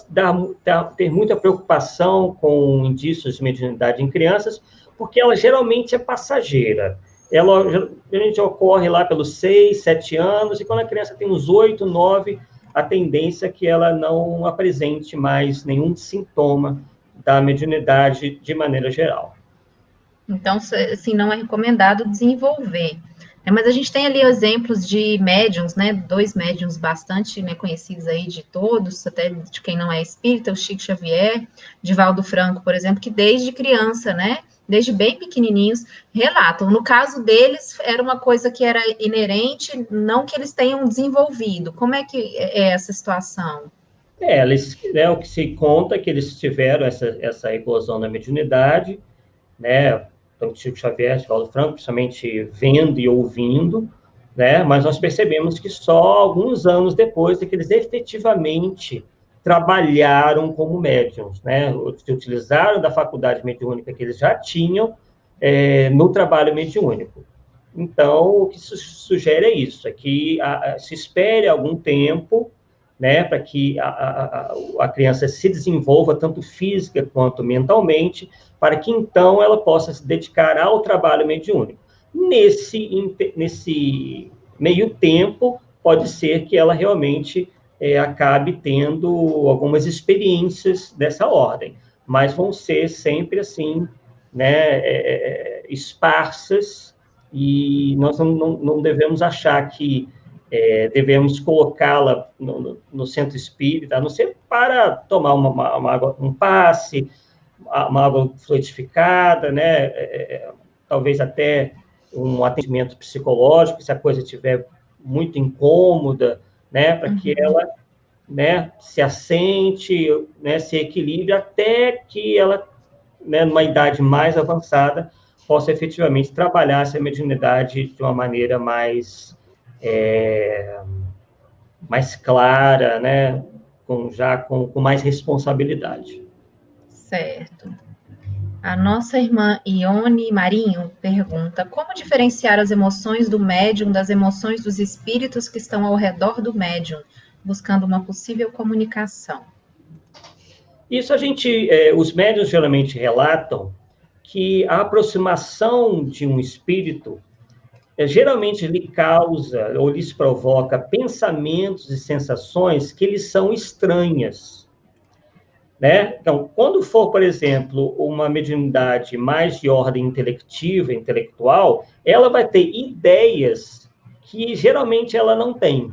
ter muita preocupação com indícios de mediunidade em crianças, porque ela geralmente é passageira. Ela geralmente ocorre lá pelos 6, 7 anos, e quando a criança tem uns 8, 9, a tendência é que ela não apresente mais nenhum sintoma da mediunidade de maneira geral. Então, assim, não é recomendado desenvolver. Mas a gente tem ali exemplos de médiums, né? 2 médiums bastante, né, conhecidos aí de todos, até de quem não é espírita, o Chico Xavier, Divaldo Franco, por exemplo, que desde criança, né? Desde bem pequenininhos, relatam. No caso deles, era uma coisa que era inerente, não que eles tenham desenvolvido. Como é que é essa situação? O que se conta é que eles tiveram essa eclosão da mediunidade, né? Então, Chico Xavier, Divaldo Franco, principalmente vendo e ouvindo, né? Mas nós percebemos que só alguns anos depois é que eles efetivamente trabalharam como médiums, né? Utilizaram da faculdade mediúnica que eles já tinham no trabalho mediúnico. Então, o que sugere é isso, é que se espere algum tempo, né, para que a criança se desenvolva tanto física quanto mentalmente, para que então ela possa se dedicar ao trabalho mediúnico. Nesse meio tempo, pode ser que ela realmente acabe tendo algumas experiências dessa ordem, mas vão ser sempre assim, né, esparsas, e nós não devemos achar que devemos colocá-la no centro espírita, a não ser para tomar uma água, um passe, uma água fluidificada, né? Talvez até um atendimento psicológico, se a coisa estiver muito incômoda, né? Para que ela, né, se assente, né, se equilibre, até que ela, né, numa idade mais avançada, possa efetivamente trabalhar essa mediunidade de uma maneira mais clara, né? Com mais responsabilidade. Certo. A nossa irmã Ione Marinho pergunta: como diferenciar as emoções do médium das emoções dos espíritos que estão ao redor do médium, buscando uma possível comunicação? Isso os médiuns geralmente relatam que a aproximação de um espírito geralmente lhe causa ou lhes provoca pensamentos e sensações que lhes são estranhas, né? Então, quando for, por exemplo, uma mediunidade mais de ordem intelectual, ela vai ter ideias que geralmente ela não tem,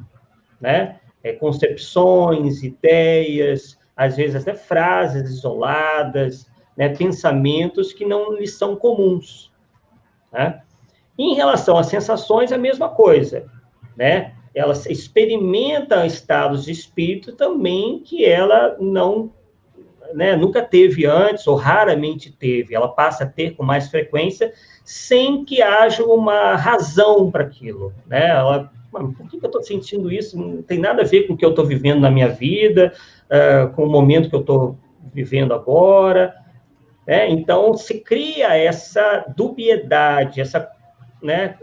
né? Concepções, ideias, às vezes até frases isoladas, né? Pensamentos que não lhes são comuns, né? Em relação às sensações, é a mesma coisa, né? Ela experimenta estados de espírito também que ela não, né, nunca teve antes, ou raramente teve. Ela passa a ter com mais frequência, sem que haja uma razão para aquilo, né? Ela, por que eu estou sentindo isso? Não tem nada a ver com o que eu estou vivendo na minha vida, com o momento que eu estou vivendo agora, né? Então, se cria essa dubiedade, essa, né,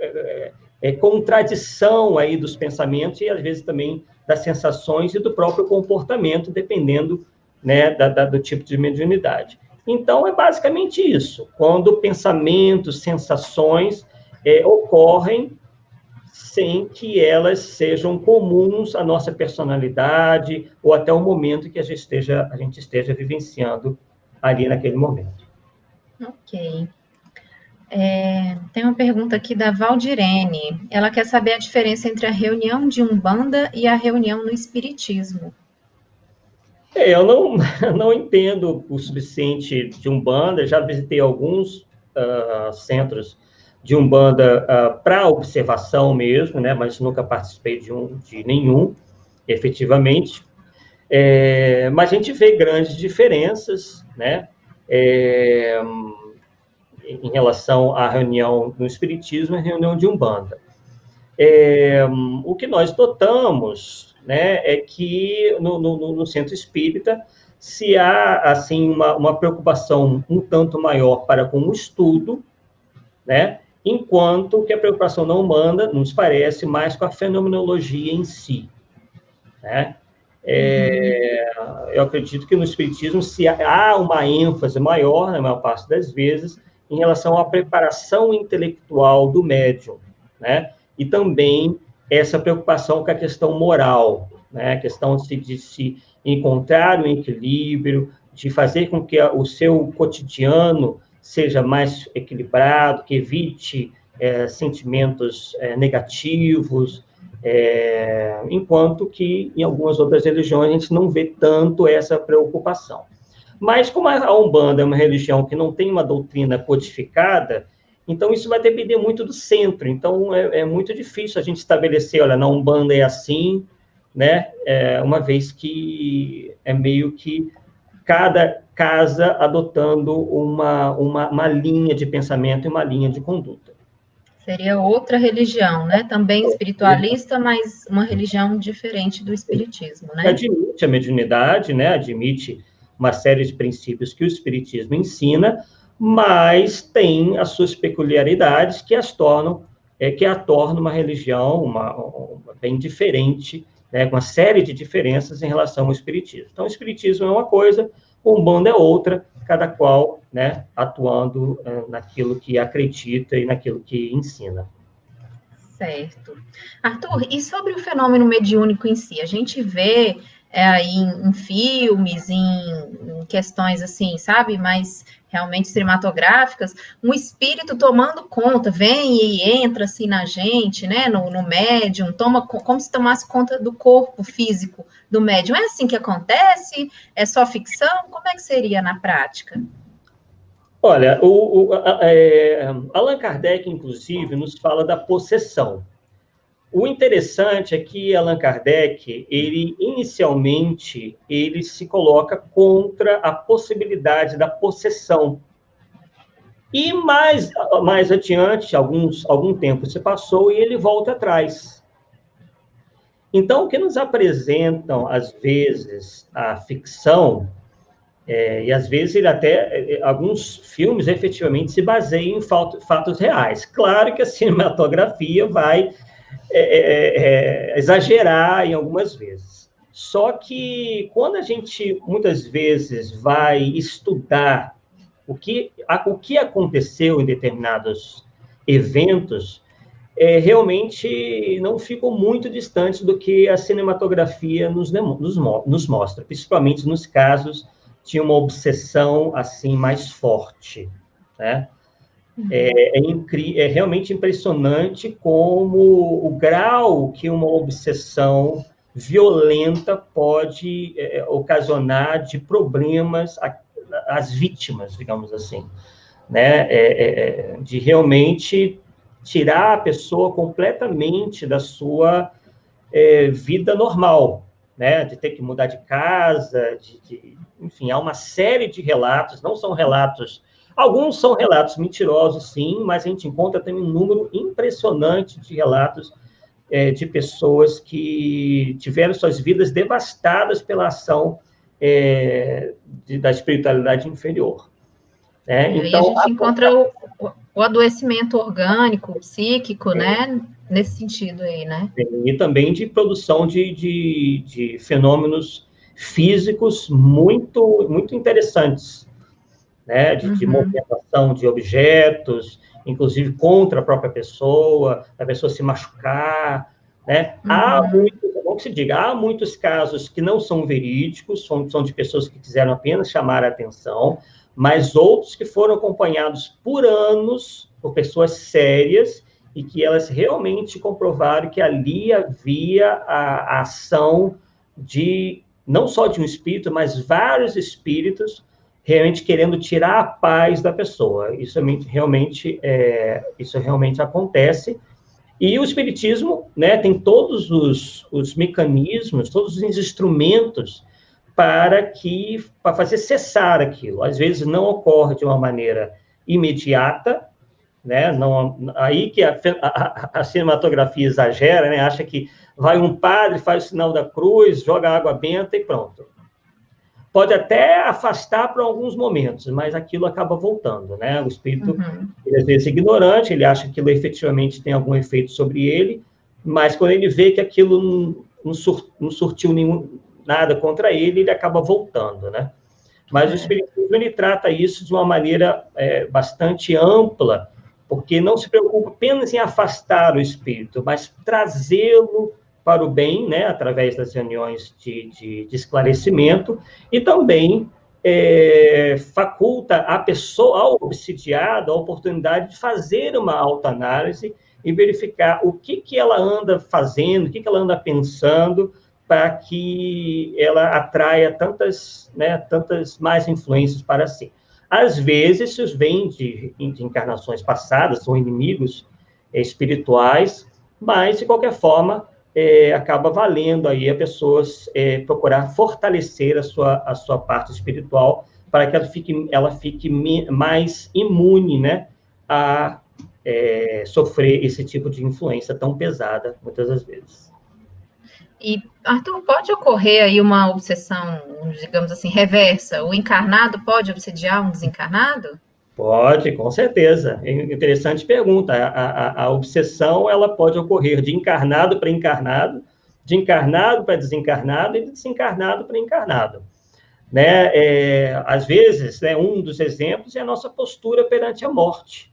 contradição aí dos pensamentos e, às vezes, também das sensações e do próprio comportamento, dependendo, né, do tipo de mediunidade. Então, é basicamente isso. Quando pensamentos, sensações ocorrem sem que elas sejam comuns à nossa personalidade ou até o momento que a gente esteja vivenciando ali naquele momento. Ok. Tem uma pergunta aqui da Valdirene. Ela quer saber a diferença entre a reunião de Umbanda e a reunião no Espiritismo. Eu não entendo o suficiente de Umbanda, já visitei alguns centros de Umbanda para observação mesmo, né, mas nunca participei de nenhum, efetivamente. Mas a gente vê grandes diferenças, né, em relação à reunião no Espiritismo e à reunião de Umbanda. O que nós notamos, né, é que no centro espírita se há assim uma preocupação um tanto maior para com o estudo, né, enquanto que a preocupação na Umbanda nos parece mais com a fenomenologia em si, né? Eu acredito que no Espiritismo se há uma ênfase maior, na maior parte das vezes, em relação à preparação intelectual do médium, né? E também essa preocupação com a questão moral, né? A questão de se encontrar um equilíbrio, de fazer com que o seu cotidiano seja mais equilibrado, que evite sentimentos negativos, enquanto que em algumas outras religiões a gente não vê tanto essa preocupação. Mas como a Umbanda é uma religião que não tem uma doutrina codificada, então isso vai depender muito do centro. Então é muito difícil a gente estabelecer, olha, na Umbanda é assim, né? Uma vez que é meio que cada casa adotando uma linha de pensamento e uma linha de conduta. Seria outra religião, né? Também espiritualista, mas uma religião diferente do espiritismo, né? Admite a mediunidade, né? Admite uma série de princípios que o espiritismo ensina, mas tem as suas peculiaridades que a tornam uma religião bem diferente, né? Com uma série de diferenças em relação ao espiritismo. Então, o espiritismo é uma coisa, o Umbanda é outra, cada qual, né, atuando naquilo que acredita e naquilo que ensina. Certo. Arthur, e sobre o fenômeno mediúnico em si? A gente vê aí em filmes, em questões assim, sabe, mais realmente cinematográficas, um espírito tomando conta, vem e entra assim na gente, né, no médium, toma como se tomasse conta do corpo físico do médium. É assim que acontece? É só ficção? Como é que seria na prática? Olha, Allan Kardec, inclusive, nos fala da possessão. O interessante é que Allan Kardec, inicialmente, ele se coloca contra a possibilidade da possessão. E mais adiante, algum tempo se passou e ele volta atrás. Então, o que nos apresentam, às vezes, a ficção, e às vezes ele alguns filmes efetivamente se baseiam em fatos reais. Claro que a cinematografia vai exagerar em algumas vezes. Só que quando a gente muitas vezes vai estudar o que aconteceu em determinados eventos, realmente não ficam muito distantes do que a cinematografia nos mostra, principalmente nos casos de uma obsessão assim mais forte, né? É realmente impressionante como o grau que uma obsessão violenta pode ocasionar de problemas às vítimas, digamos assim, né? De realmente tirar a pessoa completamente da sua vida normal, né? De ter que mudar de casa, enfim, há uma série de relatos, não são relatos. Alguns são relatos mentirosos, sim, mas a gente encontra também um número impressionante de relatos de pessoas que tiveram suas vidas devastadas pela ação da espiritualidade inferior. Então, a gente encontra o adoecimento orgânico, psíquico, né? Nesse sentido aí, né? E também de produção de fenômenos físicos muito, muito interessantes, né? De movimentação de objetos, inclusive contra a própria pessoa, a pessoa se machucar, né? Há muitos, é bom que se diga, há muitos casos que não são verídicos, são de pessoas que quiseram apenas chamar a atenção, mas outros que foram acompanhados por anos, por pessoas sérias, e que elas realmente comprovaram que ali havia a ação de, não só de um espírito, mas vários espíritos realmente querendo tirar a paz da pessoa. Isso realmente acontece. E o espiritismo, né, tem todos os mecanismos, todos os instrumentos para fazer cessar aquilo. Às vezes não ocorre de uma maneira imediata, né? Não, aí que a cinematografia exagera, né? Acha que vai um padre, faz o sinal da cruz, joga água benta e pronto. Pode até afastar por alguns momentos, mas aquilo acaba voltando, né? O espírito, ele, às vezes, é ignorante, ele acha que aquilo efetivamente tem algum efeito sobre ele, mas quando ele vê que aquilo não surtiu nada contra ele, ele acaba voltando, né? Mas o espiritismo, ele trata isso de uma maneira bastante ampla, porque não se preocupa apenas em afastar o espírito, mas trazê-lo para o bem, né, através das reuniões de esclarecimento, e também faculta a pessoa, ao obsidiado, a oportunidade de fazer uma autoanálise e verificar o que ela anda fazendo, o que ela anda pensando, para que ela atraia tantas mais influências para si. Às vezes, isso vem de encarnações passadas, são inimigos espirituais, mas, de qualquer forma, acaba valendo aí a pessoas procurar fortalecer a sua parte espiritual para que ela fique mais imune, né, a sofrer esse tipo de influência tão pesada, muitas das vezes. E, Arthur, pode ocorrer aí uma obsessão, digamos assim, reversa? O encarnado pode obsediar um desencarnado? Pode, com certeza. Interessante pergunta. A obsessão, ela pode ocorrer de encarnado para encarnado, de encarnado para desencarnado e de desencarnado para encarnado. Né? Às vezes, né, um dos exemplos é a nossa postura perante a morte.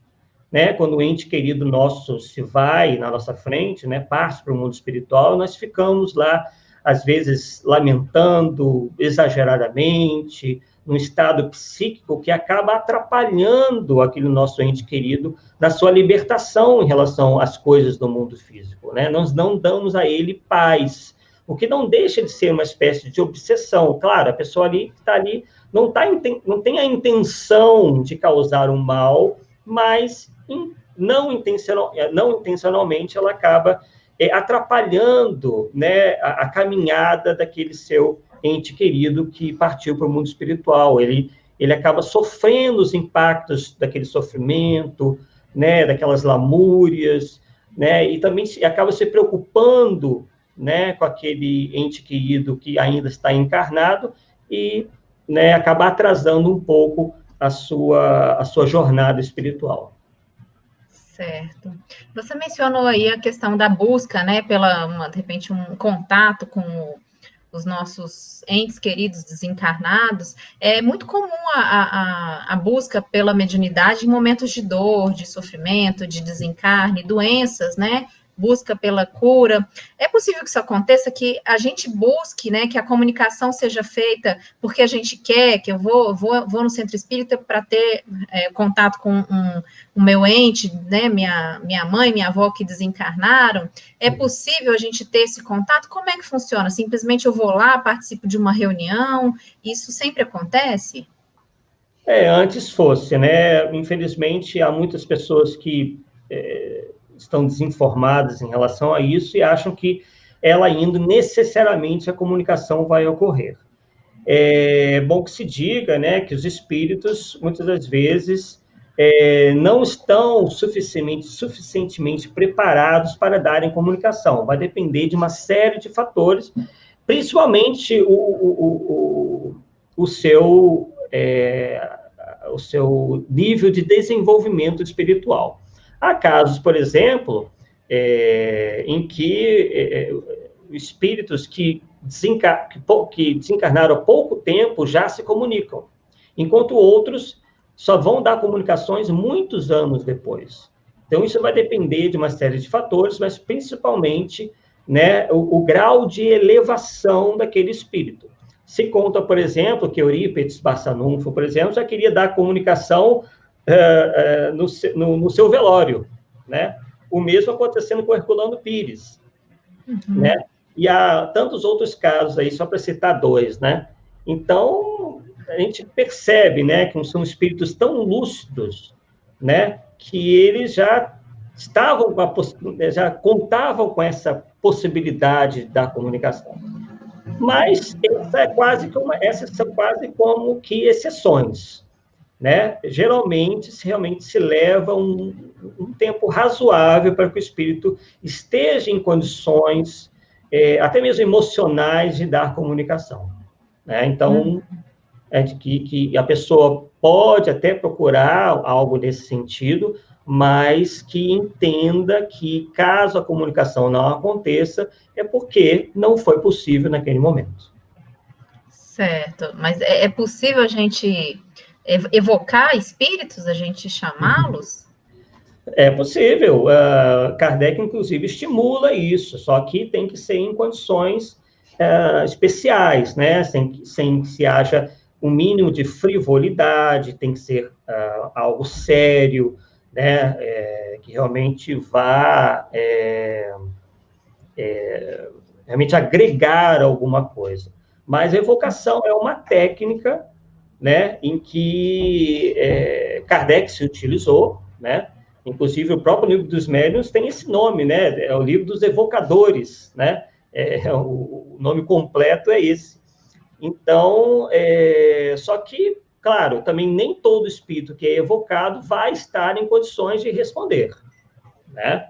Né? Quando o ente querido nosso se vai na nossa frente, né, passa para o mundo espiritual, nós ficamos lá, às vezes, lamentando exageradamente, num estado psíquico que acaba atrapalhando aquele nosso ente querido na sua libertação em relação às coisas do mundo físico. Né? Nós não damos a ele paz, o que não deixa de ser uma espécie de obsessão. Claro, a pessoa ali que está ali não tem a intenção de causar um mal, mas não intencionalmente ela acaba atrapalhando, né, a caminhada daquele seu ente querido que partiu para o mundo espiritual. Ele acaba sofrendo os impactos daquele sofrimento, né, daquelas lamúrias, né, e também acaba se preocupando, né, com aquele ente querido que ainda está encarnado e, né, acaba atrasando um pouco a sua jornada espiritual. Certo. Você mencionou aí a questão da busca, né, de repente, um contato com os nossos entes queridos desencarnados. É muito comum a busca pela mediunidade em momentos de dor, de sofrimento, de desencarne, doenças, né? Busca pela cura. É possível que isso aconteça, que a gente busque, né, que a comunicação seja feita porque a gente quer, que eu vou no centro espírita para ter contato com o meu ente, né, minha mãe, minha avó que desencarnaram. É possível a gente ter esse contato? Como é que funciona? Simplesmente eu vou lá, participo de uma reunião? Isso sempre acontece? Antes fosse, né? Infelizmente, há muitas pessoas que estão desinformadas em relação a isso e acham que ela indo, necessariamente a comunicação vai ocorrer. É bom que se diga, né, que os espíritos, muitas das vezes, não estão suficientemente preparados para darem comunicação. Vai depender de uma série de fatores, principalmente o seu nível de desenvolvimento espiritual. Há casos, por exemplo, em que espíritos que desencarnaram há pouco tempo já se comunicam, enquanto outros só vão dar comunicações muitos anos depois. Então, isso vai depender de uma série de fatores, mas principalmente, né, o grau de elevação daquele espírito. Se conta, por exemplo, que Eurípides Barçanufo, por exemplo, já queria dar comunicação no seu velório, né? O mesmo acontecendo com Herculano Pires, né? E há tantos outros casos aí, só para citar dois, né? Então, a gente percebe, né, que são espíritos tão lúcidos, né, que eles já contavam com essa possibilidade da comunicação. Mas essas são quase como que exceções, né? Geralmente, realmente se leva um tempo razoável para que o espírito esteja em condições, até mesmo emocionais, de dar comunicação, né? Então, que a pessoa pode até procurar algo nesse sentido, mas que entenda que, caso a comunicação não aconteça, é porque não foi possível naquele momento. Certo, mas é possível a gente evocar espíritos, a gente chamá-los? É possível. Kardec, inclusive, estimula isso, só que tem que ser em condições especiais, né? Sem que se haja um mínimo de frivolidade, tem que ser algo sério, né? Que realmente vá realmente agregar alguma coisa. Mas a evocação é uma técnica, né, em que Kardec se utilizou, né? Inclusive, o próprio livro dos médiuns tem esse nome, né? É o livro dos evocadores, né? O nome completo é esse. Então, só que, claro, também nem todo espírito que é evocado vai estar em condições de responder, né?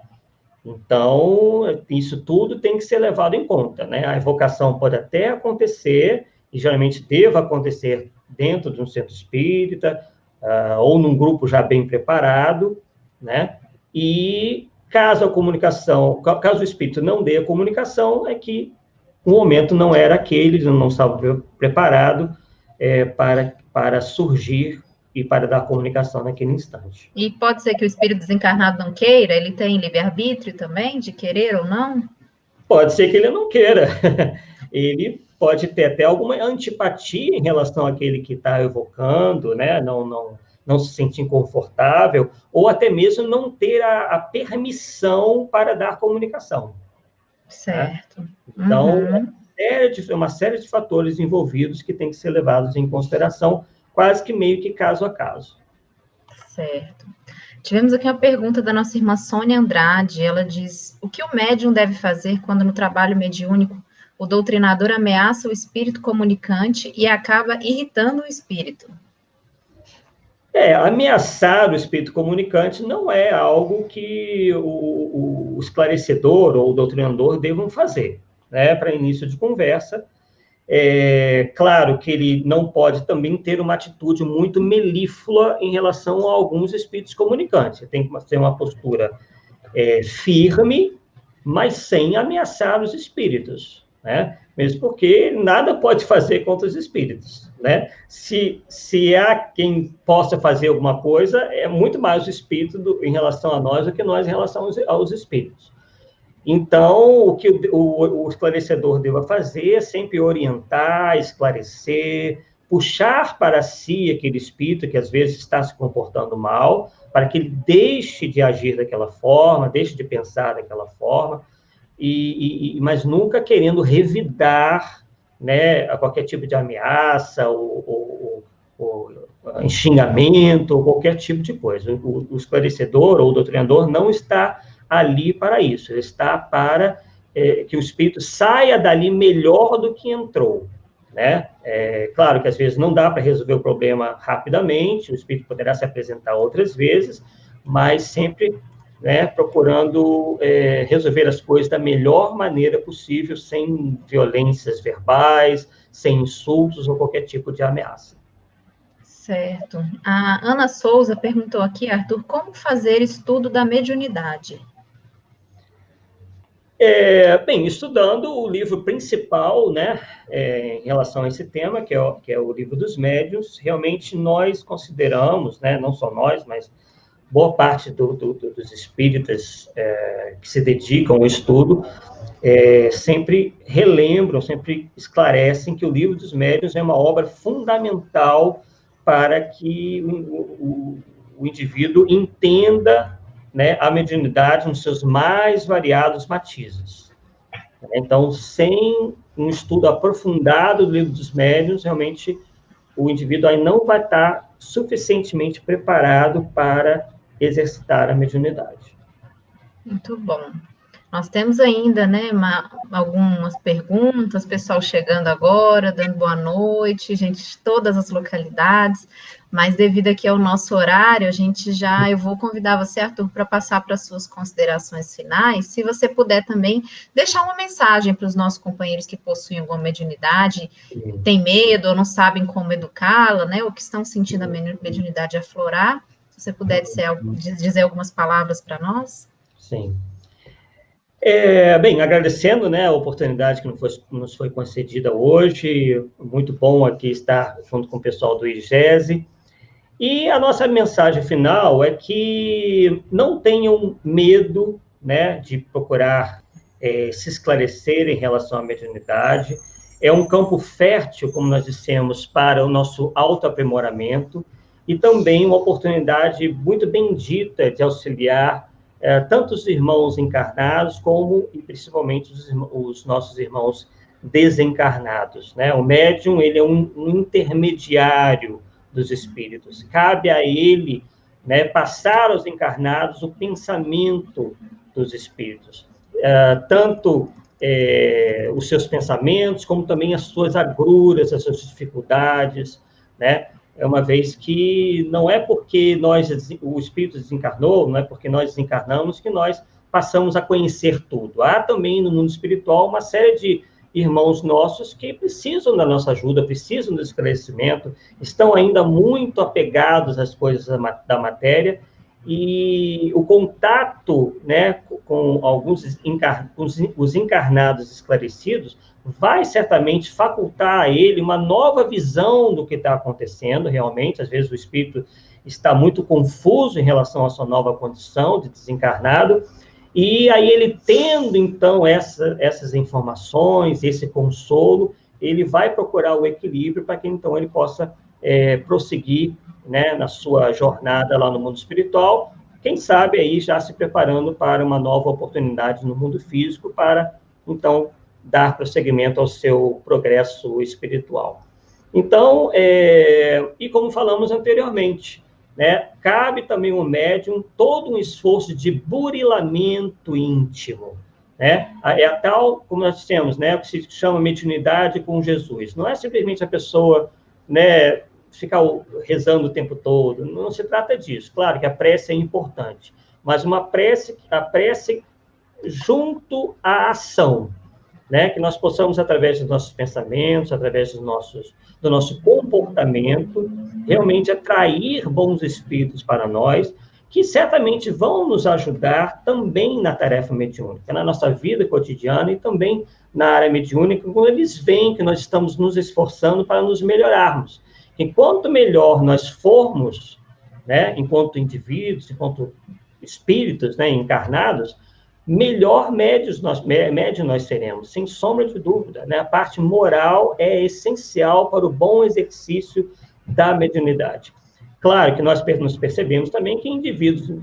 Então, isso tudo tem que ser levado em conta, né? A evocação pode até acontecer, e geralmente deva acontecer dentro de um centro espírita, ou num grupo já bem preparado, né? E caso o espírito não dê a comunicação, é que o momento não era aquele, ele não estava preparado para surgir e para dar comunicação naquele instante. E pode ser que o espírito desencarnado não queira? Ele tem livre-arbítrio também, de querer ou não? Pode ser que ele não queira. Ele pode ter até alguma antipatia em relação àquele que está evocando, né? Não se sentir confortável, ou até mesmo não ter a permissão para dar comunicação. Certo. Né? Então, uma série de fatores envolvidos que tem que ser levados em consideração, quase que meio que caso a caso. Certo. Tivemos aqui uma pergunta da nossa irmã Sônia Andrade. Ela diz: o que o médium deve fazer quando no trabalho mediúnico o doutrinador ameaça o espírito comunicante e acaba irritando o espírito? Ameaçar o espírito comunicante não é algo que o esclarecedor ou o doutrinador devam fazer, né, para início de conversa. Claro que ele não pode também ter uma atitude muito melíflua em relação a alguns espíritos comunicantes. Tem que ter uma postura firme, mas sem ameaçar os espíritos, né? Mesmo porque nada pode fazer contra os espíritos, né? Se há quem possa fazer alguma coisa, é muito mais o espírito em relação a nós do que nós em relação aos espíritos. Então, o que o esclarecedor deva fazer é sempre orientar, esclarecer, puxar para si aquele espírito que às vezes está se comportando mal, para que ele deixe de agir daquela forma, deixe de pensar daquela forma, mas nunca querendo revidar, né, a qualquer tipo de ameaça, ou xingamento, ou qualquer tipo de coisa. O esclarecedor ou o doutrinador não está ali para isso, ele está para que o espírito saia dali melhor do que entrou, né? Claro que às vezes não dá para resolver o problema rapidamente, o espírito poderá se apresentar outras vezes, mas sempre, né, procurando resolver as coisas da melhor maneira possível, sem violências verbais, sem insultos ou qualquer tipo de ameaça. Certo. A Ana Souza perguntou aqui, Arthur, como fazer estudo da mediunidade? Bem, estudando o livro principal, né, em relação a esse tema, que é o livro dos médiuns, realmente nós consideramos, né, não só nós, mas boa parte dos espíritas que se dedicam ao estudo, sempre relembram, sempre esclarecem que o Livro dos Médiuns é uma obra fundamental para que o indivíduo entenda, né, a mediunidade nos seus mais variados matizes. Então, sem um estudo aprofundado do Livro dos Médiuns, realmente o indivíduo aí não vai estar suficientemente preparado para exercitar a mediunidade. Muito bom. Nós temos ainda, né, algumas perguntas, pessoal chegando agora, dando boa noite, gente de todas as localidades, mas devido aqui ao nosso horário, eu vou convidar você, Arthur, para passar para as suas considerações finais, se você puder também deixar uma mensagem para os nossos companheiros que possuem alguma mediunidade, têm medo ou não sabem como educá-la, né, ou que estão sentindo a mediunidade aflorar, se você puder dizer algumas palavras para nós. Sim. Bem, agradecendo, né, a oportunidade que nos foi concedida hoje, muito bom aqui estar junto com o pessoal do IGESE, e a nossa mensagem final é que não tenham medo, né, de procurar se esclarecer em relação à mediunidade. É um campo fértil, como nós dissemos, para o nosso autoaprimoramento, e também uma oportunidade muito bendita de auxiliar tanto os irmãos encarnados, como, e principalmente, os nossos irmãos desencarnados, né? O médium, ele é um intermediário dos espíritos. Cabe a ele, né, passar aos encarnados o pensamento dos espíritos. Tanto os seus pensamentos, como também as suas agruras, as suas dificuldades, né? Uma vez que não é porque o espírito desencarnou, não é porque nós desencarnamos que nós passamos a conhecer tudo. Há também no mundo espiritual uma série de irmãos nossos que precisam da nossa ajuda, precisam do esclarecimento, estão ainda muito apegados às coisas da matéria, e o contato, né, com os encarnados esclarecidos vai certamente facultar a ele uma nova visão do que está acontecendo realmente. Às vezes o espírito está muito confuso em relação à sua nova condição de desencarnado, e aí ele tendo, então, essas informações, esse consolo, ele vai procurar o equilíbrio para que, então, ele possa prosseguir, né, na sua jornada lá no mundo espiritual, quem sabe aí já se preparando para uma nova oportunidade no mundo físico, para, então, dar prosseguimento ao seu progresso espiritual. Então, e como falamos anteriormente, né, cabe também ao médium todo um esforço de burilamento íntimo, né? É a tal, como nós dissemos, né, o que se chama mediunidade com Jesus. Não é simplesmente a pessoa, né, ficar rezando o tempo todo, não se trata disso. Claro que a prece é importante, mas a prece junto à ação, né, que nós possamos, através dos nossos pensamentos, através do nosso comportamento, realmente atrair bons espíritos para nós, que certamente vão nos ajudar também na tarefa mediúnica, na nossa vida cotidiana e também na área mediúnica, quando eles veem que nós estamos nos esforçando para nos melhorarmos. Enquanto melhor nós formos, né, enquanto indivíduos, enquanto espíritos, né, encarnados, melhor médios nós seremos, sem sombra de dúvida, né? A parte moral é essencial para o bom exercício da mediunidade. Claro que nós nos percebemos também que indivíduos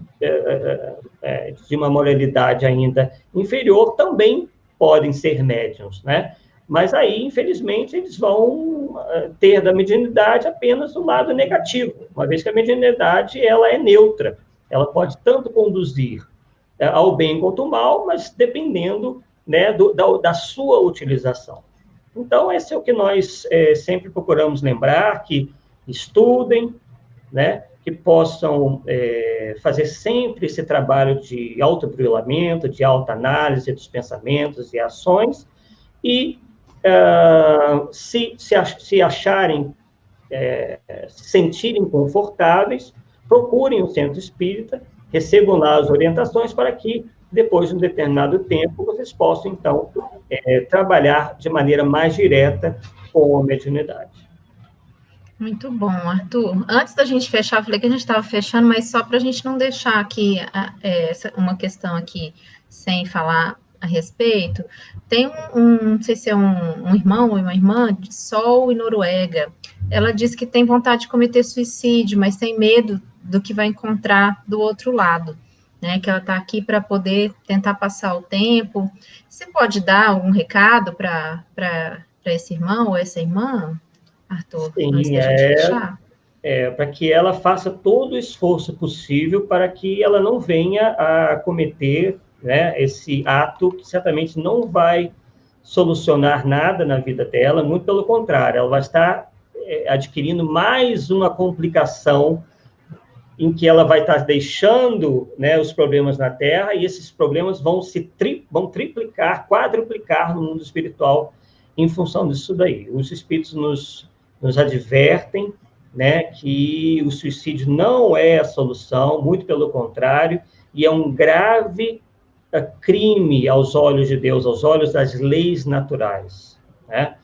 de uma moralidade ainda inferior também podem ser médiuns, né? Mas aí, infelizmente, eles vão ter da mediunidade apenas o lado negativo, uma vez que a mediunidade ela é neutra, ela pode tanto conduzir ao bem quanto ao mal, mas dependendo, né, da sua utilização. Então, esse é o que nós sempre procuramos lembrar, que estudem, né, que possam fazer sempre esse trabalho de autoburilamento, de autoanálise dos pensamentos e ações, e se acharem, se sentirem confortáveis, procurem o centro espírita, recebam lá as orientações para que, depois de um determinado tempo, vocês possam, então, trabalhar de maneira mais direta com a mediunidade. Muito bom, Arthur. Antes da gente fechar, eu falei que a gente estava fechando, mas só para a gente não deixar aqui uma questão aqui sem falar a respeito. Tem não sei se é um irmão ou uma irmã de Sol e Noruega. Ela diz que tem vontade de cometer suicídio, mas tem medo do que vai encontrar do outro lado, né? Que ela está aqui para poder tentar passar o tempo. Você pode dar algum recado para esse irmão ou essa irmã, Arthur, antes Sim, da gente fechar? para que ela faça todo o esforço possível para que ela não venha a cometer, né, esse ato que certamente não vai solucionar nada na vida dela, muito pelo contrário, ela vai estar adquirindo mais uma complicação em que ela vai estar deixando, né, os problemas na Terra, e esses problemas vão vão triplicar, quadruplicar no mundo espiritual em função disso daí. Os espíritos nos advertem, né, que o suicídio não é a solução, muito pelo contrário, e é um grave crime aos olhos de Deus, aos olhos das leis naturais, né?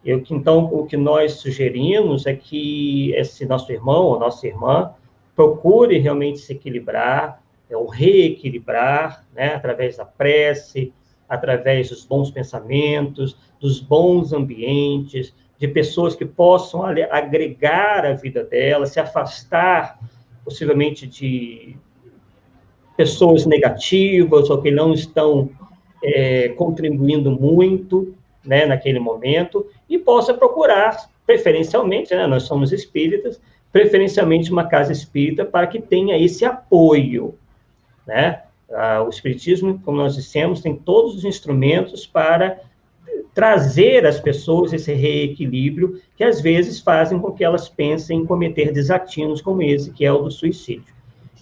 Então, o que nós sugerimos é que esse nosso irmão ou nossa irmã procure realmente se equilibrar, ou reequilibrar, né, através da prece, através dos bons pensamentos, dos bons ambientes, de pessoas que possam agregar a vida dela, se afastar, possivelmente, de pessoas negativas ou que não estão contribuindo muito, né, naquele momento, e possa procurar, preferencialmente, né, nós somos espíritas, preferencialmente uma casa espírita, para que tenha esse apoio, né? O espiritismo, como nós dissemos, tem todos os instrumentos para trazer às pessoas esse reequilíbrio que, às vezes, fazem com que elas pensem em cometer desatinos como esse, que é o do suicídio.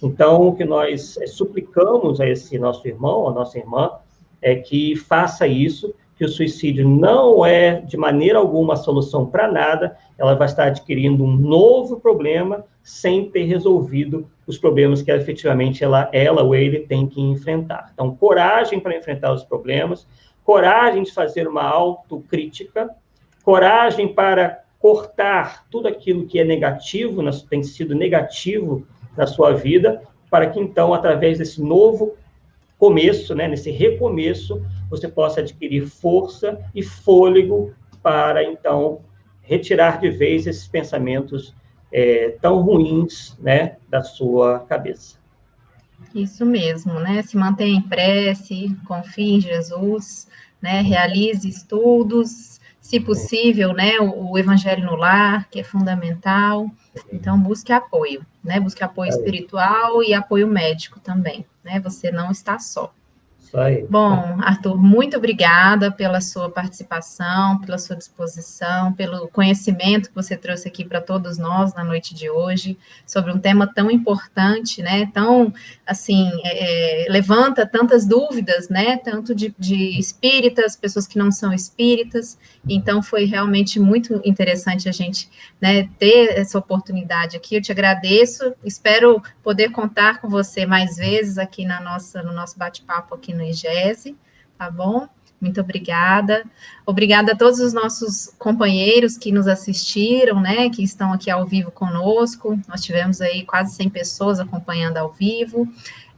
Então, o que nós suplicamos a esse nosso irmão, a nossa irmã, é que faça isso, que o suicídio não é, de maneira alguma, a solução para nada, ela vai estar adquirindo um novo problema sem ter resolvido os problemas que, efetivamente, ela ou ele tem que enfrentar. Então, coragem para enfrentar os problemas, coragem de fazer uma autocrítica, coragem para cortar tudo aquilo que é negativo, tem sido negativo na sua vida, para que, então, através desse novo começo, né, nesse recomeço, você possa adquirir força e fôlego para, então, retirar de vez esses pensamentos tão ruins, né, da sua cabeça. Isso mesmo, né? Se mantenha em prece, confie em Jesus, né? Realize estudos, se possível, né? O Evangelho no Lar, que é fundamental. Então, busque apoio, né? Busque apoio espiritual e apoio médico também, né? Você não está só. Isso aí. Bom, Arthur, muito obrigada pela sua participação, pela sua disposição, pelo conhecimento que você trouxe aqui para todos nós na noite de hoje, sobre um tema tão importante, né? Tão, assim, levanta tantas dúvidas, né? Tanto de espíritas, pessoas que não são espíritas. Então, foi realmente muito interessante a gente, né, ter essa oportunidade aqui. Eu te agradeço, espero poder contar com você mais vezes aqui no nosso bate-papo aqui no IGESE, tá bom? Muito obrigada. Obrigada a todos os nossos companheiros que nos assistiram, né, que estão aqui ao vivo conosco. Nós tivemos aí quase 100 pessoas acompanhando ao vivo.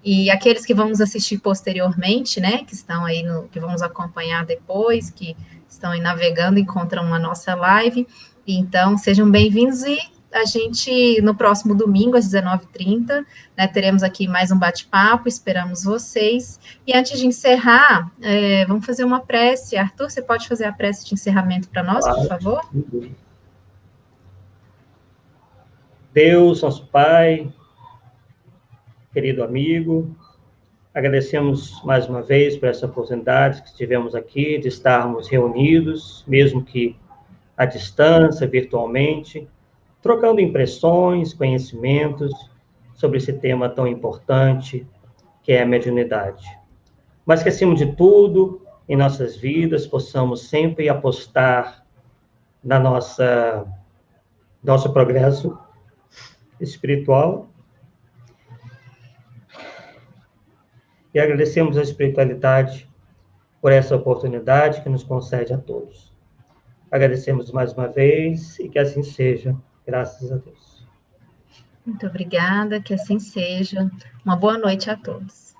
E aqueles que vão nos assistir posteriormente, né, que estão aí, que vão nos acompanhar depois, que estão aí navegando, encontram a nossa live. Então, sejam bem-vindos e a gente, no próximo domingo, às 19h30, né, teremos aqui mais um bate-papo, esperamos vocês. E antes de encerrar, vamos fazer uma prece. Arthur, você pode fazer a prece de encerramento para nós, por favor? Deus, nosso Pai, querido amigo, agradecemos mais uma vez por essa oportunidade que tivemos aqui de estarmos reunidos, mesmo que à distância, virtualmente, trocando impressões, conhecimentos sobre esse tema tão importante que é a mediunidade. Mas que, acima de tudo, em nossas vidas, possamos sempre apostar na nosso progresso espiritual. E agradecemos a espiritualidade por essa oportunidade que nos concede a todos. Agradecemos mais uma vez e que assim seja. Graças a Deus. Muito obrigada, que assim seja. Uma boa noite a todos.